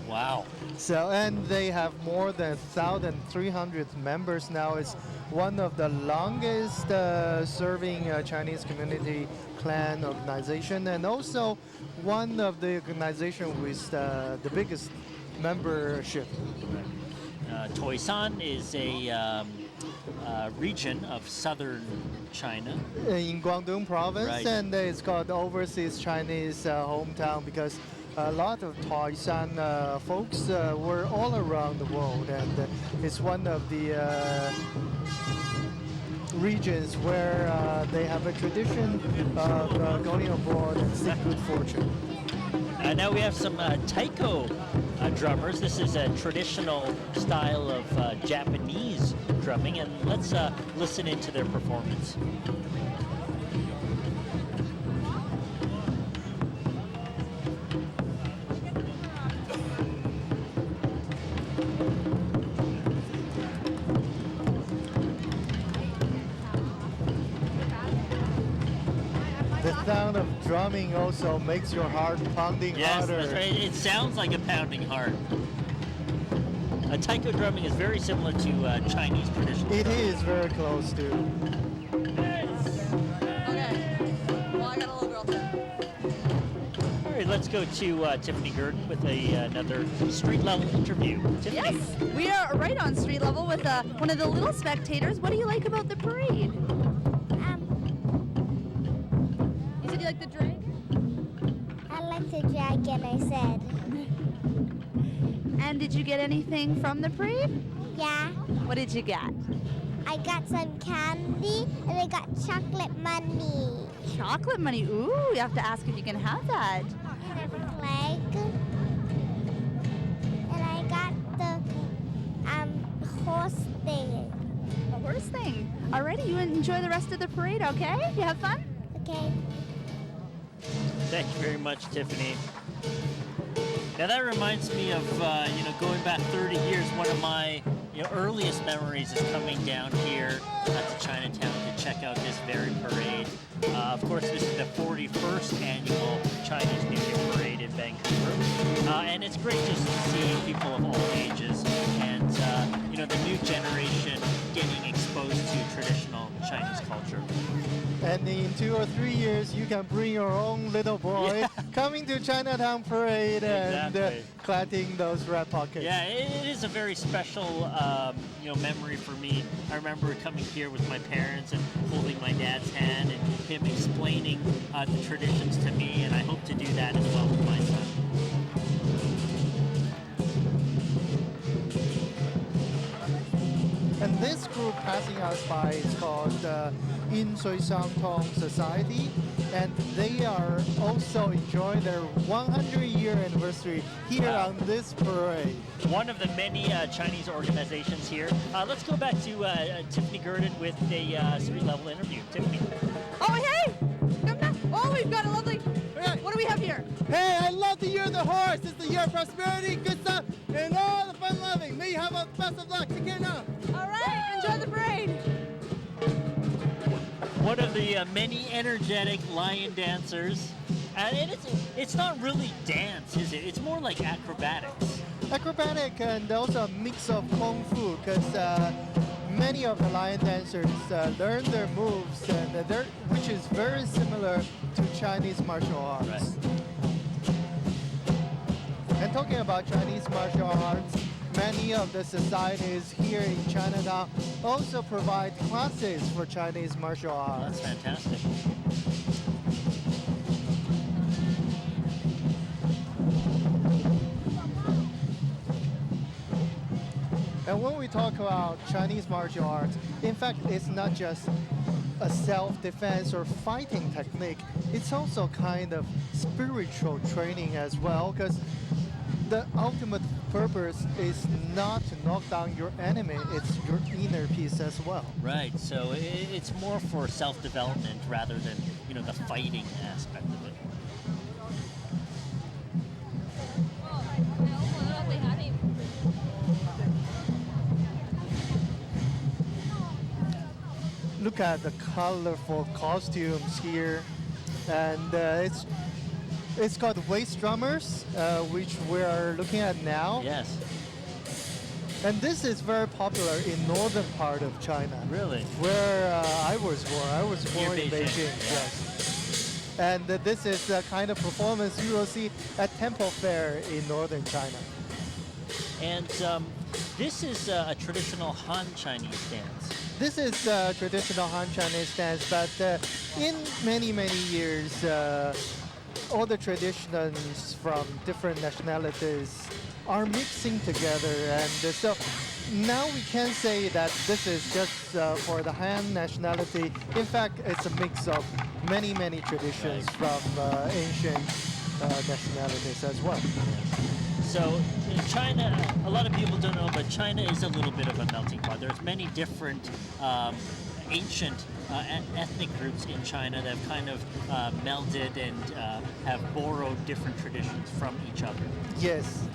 Wow. So, and they have more than 1,300 members now. It's one of the longest serving Chinese community clan organization, and also one of the organization with the biggest membership. Toisan is a region of southern China. In Guangdong province, Right. and it's called Overseas Chinese Hometown because a lot of Toisan folks were all around the world, and it's one of the regions where they have a tradition of going abroad and seek good fortune. Now we have some taiko drummers. This is a traditional style of Japanese drumming, and let's listen into their performance. The sound of drumming also makes your heart pounding Yes, harder. that's right. It sounds like a pounding heart. Taiko drumming is very similar to Chinese traditional It drumming. is very close to. Okay. Well, I got a little girl too. All right, let's go to Tiffany Gurdon with another street level interview. Tiffany. Yes, we are right on street level with one of the little spectators. What do you like about the parade? You said you like the dragon? I like the dragon, I said. And did you get anything from the parade? Yeah. What did you get? I got some candy and I got chocolate money. Chocolate money. Ooh, you have to ask if you can have that. And a flag. And I got the horse thing. A horse thing. Alrighty, you enjoy the rest of the parade, okay? You have fun? Okay. Thank you very much, Tiffany. Now that reminds me of going back 30 years. One of my earliest memories is coming down here to Chinatown to check out this very parade. Of course, this is the 41st annual Chinese New Year parade in Vancouver, and it's great just to see people of all ages and the new generation getting exposed to traditional Chinese culture. And in 2 or 3 years, you can bring your own little boy coming to Chinatown Parade and collecting those red pockets. Yeah, it is a very special, memory for me. I remember coming here with my parents and holding my dad's hand and him explaining the traditions to me, and I hope to do that as well with my son. And this group passing us by is called In Sui Sang Tong Society, and they are also enjoying their 100-year anniversary here on this parade. One of the many Chinese organizations here. Let's go back to Tiffany Gurdon with a street-level interview. Tiffany. Oh, hey! Come back. Oh, we've got a lovely... What do we have here? Hey, I love the year of the horse. It's the year of prosperity, good stuff, and all the fun loving. May you have a best of luck. Take care now. All right, enjoy the parade. One of the many energetic lion dancers. And it's not really dance, is it? It's more like acrobatics. Acrobatic and also a mix of kung fu, because many of the lion dancers learn their moves, and which is very similar to Chinese martial arts. Right. And talking about Chinese martial arts, many of the societies here in Chinatown also provide classes for Chinese martial arts. That's fantastic. And when we talk about Chinese martial arts, in fact, it's not just a self-defense or fighting technique. It's also kind of spiritual training as well, because the ultimate purpose is not to knock down your enemy, it's your inner peace as well. Right, so it's more for self-development rather than, the fighting aspect of it. Look at the colorful costumes here, and it's called waist drummers, which we are looking at now. Yes. And this is very popular in northern part of China. Really? Where I was born. I was born in Beijing, Beijing. Yes. And this is the kind of performance you will see at Temple Fair in northern China. And this is a traditional Han Chinese dance. This is traditional Han Chinese dance, but in many, many years, all the traditions from different nationalities are mixing together. And so now we can say that this is just for the Han nationality. In fact, it's a mix of many, many traditions from ancient nationalities as well. So in China, a lot of people don't know, but China is a little bit of a melting pot. There's many different ancient ethnic groups in China that have kind of melded and have borrowed different traditions from each other. Yes.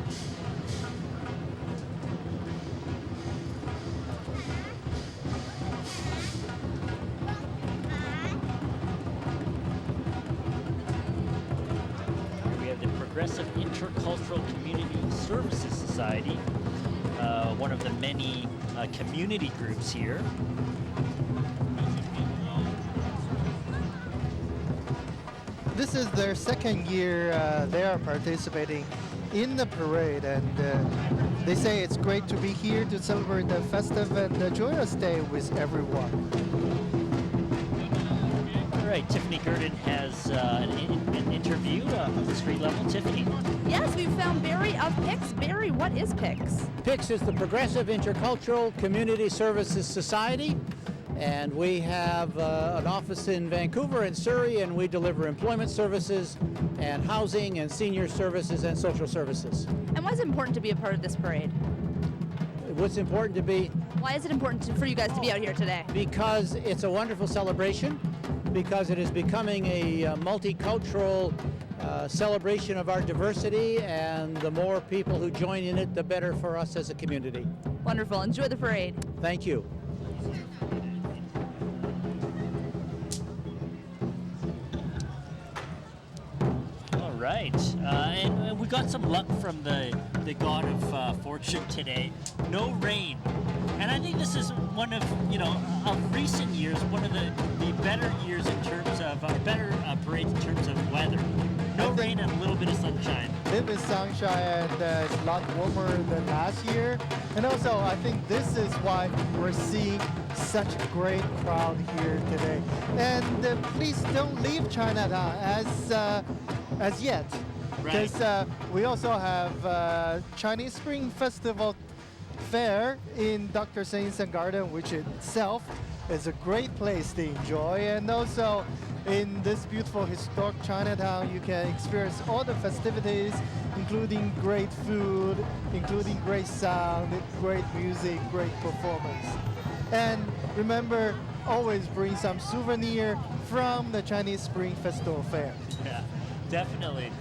Progressive Intercultural Community Services Society, one of the many community groups here. This is their second year they are participating in the parade, and they say it's great to be here to celebrate the festive and joyous day with everyone. All right, Tiffany Gurdon has an interview on the street level. Tiffany? Yes, we found Barry of PIX. Barry, what is PIX? PIX is the Progressive Intercultural Community Services Society, and we have an office in Vancouver and Surrey, and we deliver employment services and housing and senior services and social services. And why is it important to be a part of this parade? What's important to be? Why is it important for you guys to be out here today? Because it's a wonderful celebration, because it is becoming a multicultural celebration of our diversity, and the more people who join in it, the better for us as a community. Wonderful. Enjoy the parade. Thank you. All right, and we got some luck from the god of fortune today. No rain, and I think this is one of of recent years, one of the better years in terms of better parades in terms of weather. No rain and a little bit of sunshine. A little bit of sunshine, and it's a lot warmer than last year. And also, I think this is why we're seeing such a great crowd here today. And please don't leave Chinatown as yet, because we also have Chinese Spring Festival fair in Dr. Sainson Garden, which itself is a great place to enjoy. And also in this beautiful historic Chinatown, you can experience all the festivities, including great food, including great sound, great music, great performance. And remember, always bring some souvenir from the Chinese Spring Festival Fair. Yeah, definitely.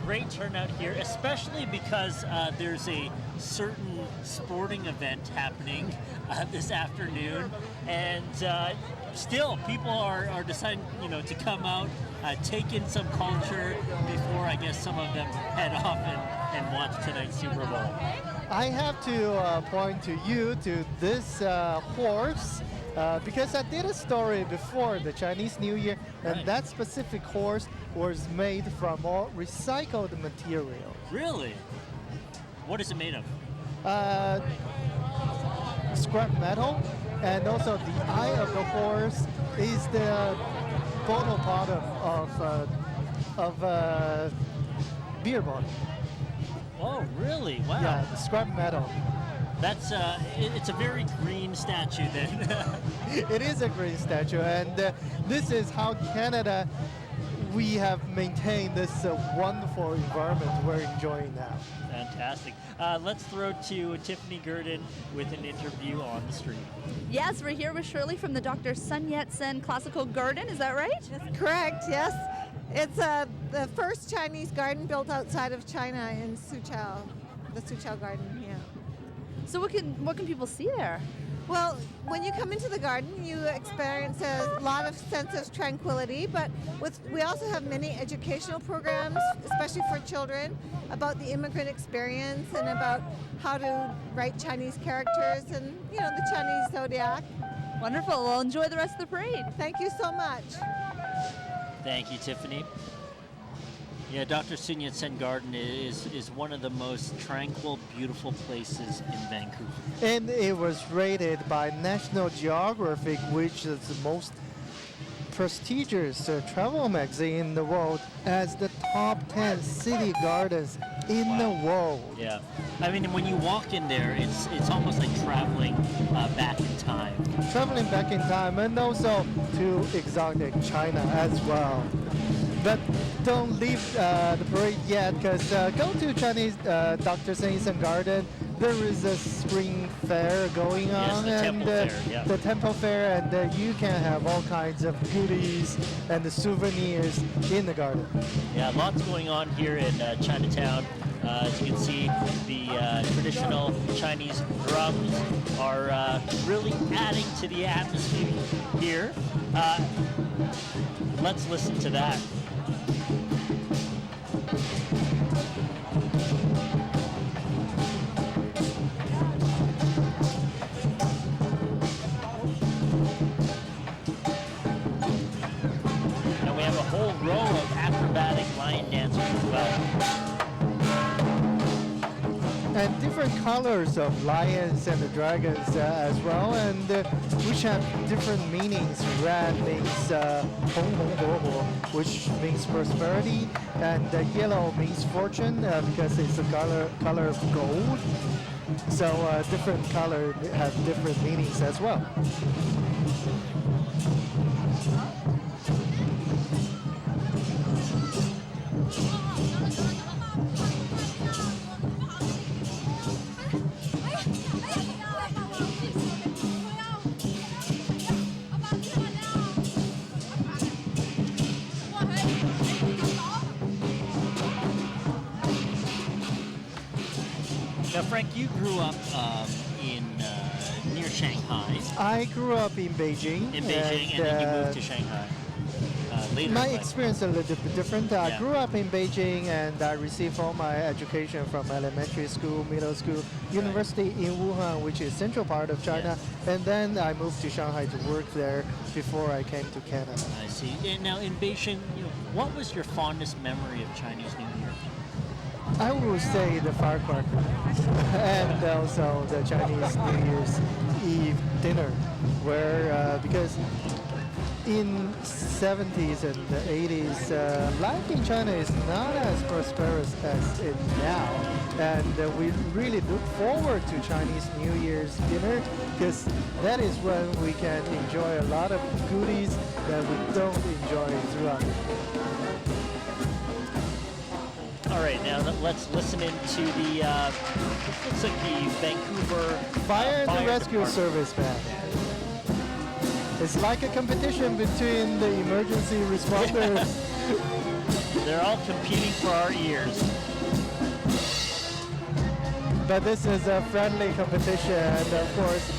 Great turnout here, especially because there's a certain sporting event happening this afternoon, and still people are deciding, to come out, take in some culture before I guess some of them head off and watch tonight's Super Bowl. I have to point to you to this horse because I did a story before the Chinese New Year, and that specific horse was made from all recycled material. Really? What is it made of? Scrap metal, and also the eye of the horse is the bottle bottom of beer bottle. Oh, really? Wow. Yeah, the scrap metal. That's it's a very green statue then. It is a green statue, and this is how Canada, we have maintained this wonderful environment we're enjoying now. Fantastic. Let's throw to Tiffany Gurdon with an interview on the street. Yes, we're here with Shirley from the Dr. Sun Yat-sen Classical Garden. Is that right? That's correct, yes. It's the first Chinese garden built outside of China in Suzhou, the Suzhou Garden, yeah. So what can people see there? Well, when you come into the garden, you experience a lot of sense of tranquility, but we also have many educational programs, especially for children, about the immigrant experience and about how to write Chinese characters and, the Chinese zodiac. Wonderful. Well, enjoy the rest of the parade. Thank you so much. Thank you, Tiffany. Yeah, Dr. Sun Yat-sen Garden is one of the most tranquil, beautiful places in Vancouver. And it was rated by National Geographic, which is the most prestigious travel magazine in the world, as the top 10 city gardens in the world. Yeah, I mean, when you walk in there, it's almost like traveling back in time. Traveling back in time, and also to exotic China as well. But don't leave the parade yet, because go to Chinese Dr. Sainson Garden. There is a spring fair going on, the temple fair, and you can have all kinds of goodies and the souvenirs in the garden. Yeah, lots going on here in Chinatown. As you can see, the traditional Chinese drums are really adding to the atmosphere here. Let's listen to that. And we have a whole row of acrobatic lion dancers as well. And different colors of lions and the dragons as well, and which have different meanings. Red means hong hong huo huo, which means prosperity, and yellow means fortune because it's the color of gold. So different colors have different meanings as well. Now, Frank, you grew up near Shanghai. I grew up in Beijing. In Beijing, and then you moved to Shanghai later. My in life. experience is a little bit different. I grew up in Beijing, and I received all my education from elementary school, middle school, university in Wuhan, which is central part of China. And then I moved to Shanghai to work there before I came to Canada. I see. And now in Beijing, what was your fondest memory of Chinese New Year? I would say the firecracker and also the Chinese New Year's Eve dinner, where because in 70s and the 80s, life in China is not as prosperous as it now. And we really look forward to Chinese New Year's dinner because that is when we can enjoy a lot of goodies that we don't enjoy throughout the year. All right, now let's listen into the looks like the Vancouver Fire and Rescue Department. Service Band. It's like a competition between the emergency responders. They're all competing for our ears. But this is a friendly competition, and of course,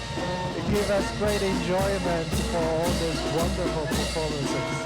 it gives us great enjoyment for all these wonderful performances.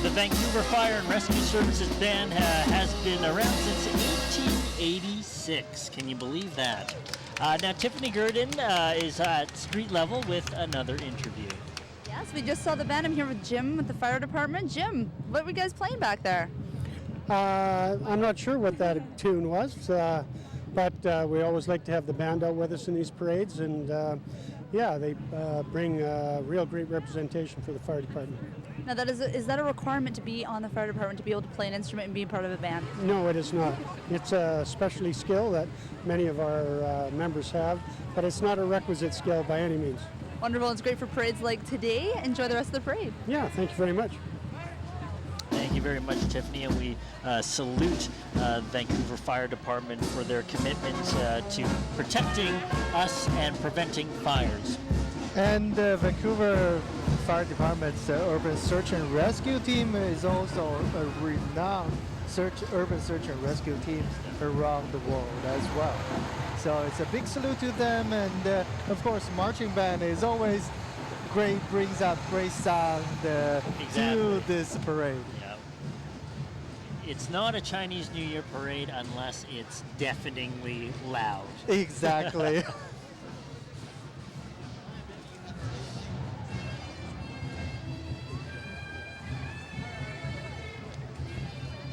The Vancouver Fire and Rescue Services Band has been around since 1886. Can you believe that? Now, Tiffany Gurdon is at street level with another interview. Yes, we just saw the band. I'm here with Jim with the fire department. Jim, what were you guys playing back there? I'm not sure what that tune was, but we always like to have the band out with us in these parades, and yeah, they bring real great representation for the fire department. Now, is that a requirement to be on the fire department to be able to play an instrument and be part of a band? No, it is not. It's a specialty skill that many of our members have, but it's not a requisite skill by any means. Wonderful. It's great for parades like today. Enjoy the rest of the parade. Yeah, thank you very much. Thank you very much, Tiffany, and we salute Vancouver Fire Department for their commitment to protecting us and preventing fires. And Vancouver Fire Department's urban search and rescue team is also a renowned urban search and rescue team around the world as well. So it's a big salute to them, and of course marching band is always great, brings out great sound to this parade. Yeah. It's not a Chinese New Year parade unless it's deafeningly loud. Exactly.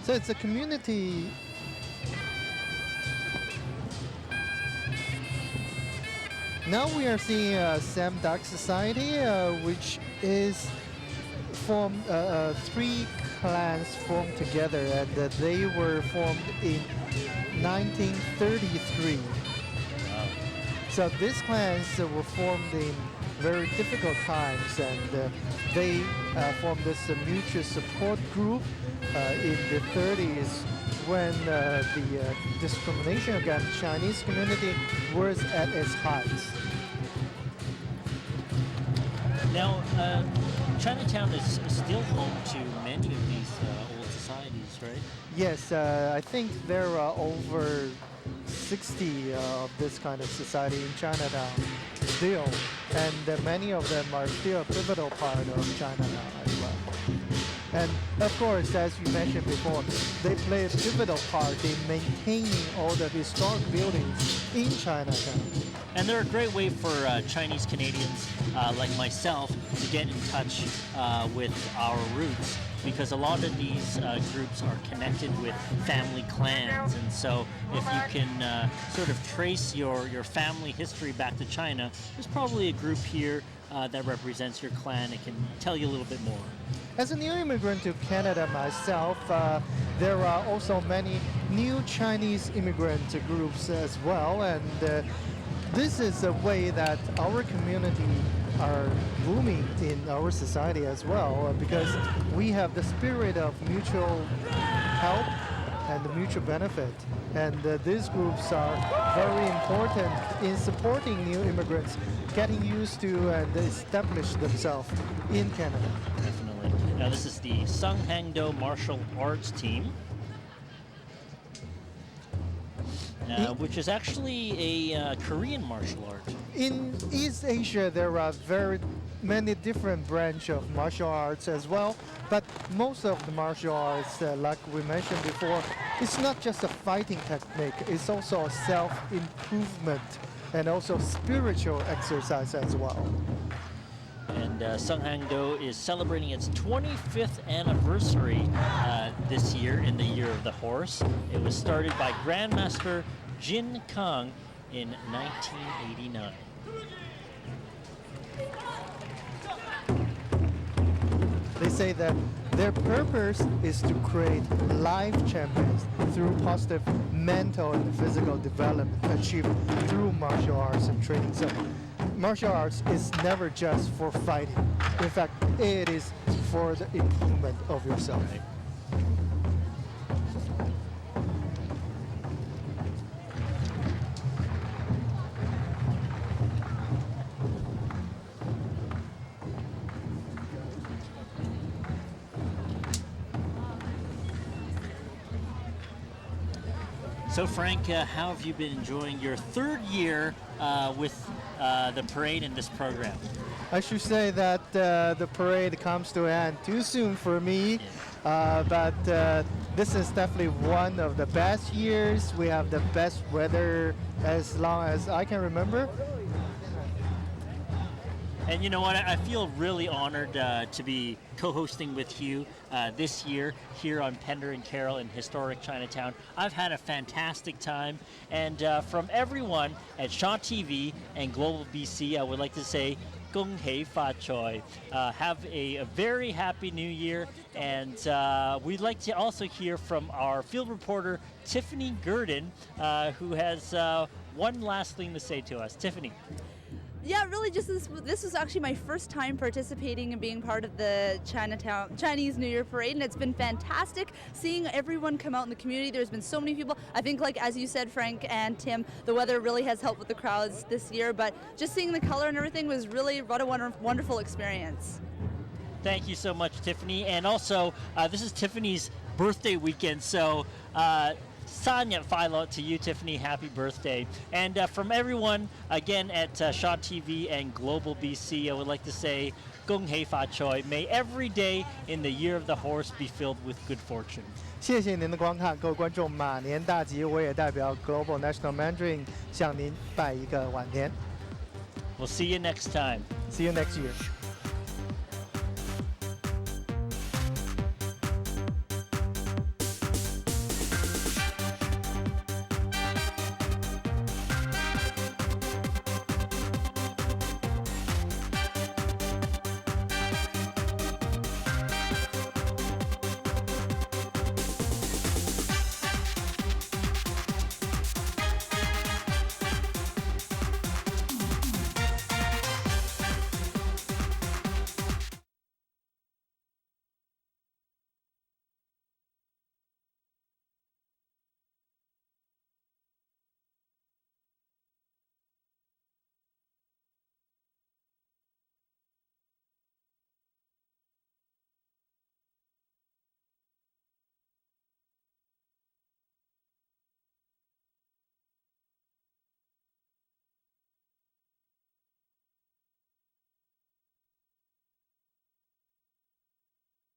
So it's a community. Now we are seeing Sam Duck Society, which is formed, three clans formed together, and they were formed in 1933. Wow. So these clans were formed in very difficult times, and they formed this mutual support group in the 30s when the discrimination against Chinese community was at its height. Now, Chinatown is still home to many of these old societies, right? Yes, I think there are over 60 of this kind of society in Chinatown still, and many of them are still a pivotal part of Chinatown as well. And of course, as you mentioned before, they play a pivotal part in maintaining all the historic buildings in Chinatown. And they're a great way for Chinese Canadians like myself to get in touch with our roots, because a lot of these groups are connected with family clans, and so if you can sort of trace your family history back to China, there's probably a group here that represents your clan and can tell you a little bit more. As a new immigrant to Canada myself, there are also many new Chinese immigrant groups as well, and this is a way that our community are booming in our society as well, because we have the spirit of mutual help and the mutual benefit. And these groups are very important in supporting new immigrants getting used to and establish themselves in Canada. Definitely. Now this is the Sunghangdo Martial Arts Team, which is actually a Korean martial art. In East Asia, there are very many different branches of martial arts as well, but most of the martial arts, like we mentioned before, it's not just a fighting technique, it's also a self-improvement and also spiritual exercise as well. And Sunghangdo is celebrating its 25th anniversary this year in the Year of the Horse. It was started by Grandmaster Jin Kang in 1989. They say that their purpose is to create life champions through positive mental and physical development achieved through martial arts and training. So martial arts is never just for fighting. In fact, it is for the improvement of yourself. So Frank, how have you been enjoying your third year with the parade and this program? I should say that the parade comes to an end too soon for me, but this is definitely one of the best years. We have the best weather as long as I can remember. And you know what? I feel really honored to be co-hosting with you this year here on Pender and Carroll in historic Chinatown. I've had a fantastic time, and from everyone at Shaw TV and Global BC, I would like to say, Gong Hei Fa Choi. Have a very happy new year, and we'd like to also hear from our field reporter, Tiffany Gurdon, who has one last thing to say to us. Tiffany. Yeah, really, just this was actually my first time participating and being part of the Chinese New Year Parade, and it's been fantastic seeing everyone come out in the community. There's been so many people. I think, like as you said, Frank and Tim, the weather really has helped with the crowds this year, but just seeing the color and everything was really what a wonderful experience. Thank you so much, Tiffany. And also, this is Tiffany's birthday weekend, so Sanya Philo to you, Tiffany. Happy birthday. And from everyone, again, at Shaw TV and Global BC, I would like to say, Gong Hei Fa Choi. May every day in the Year of the Horse be filled with good fortune. 谢谢您的观看，各位观众，马年大吉！我也代表 Global National Mandarin 向您拜一个晚年。 We'll see you next time. See you next year.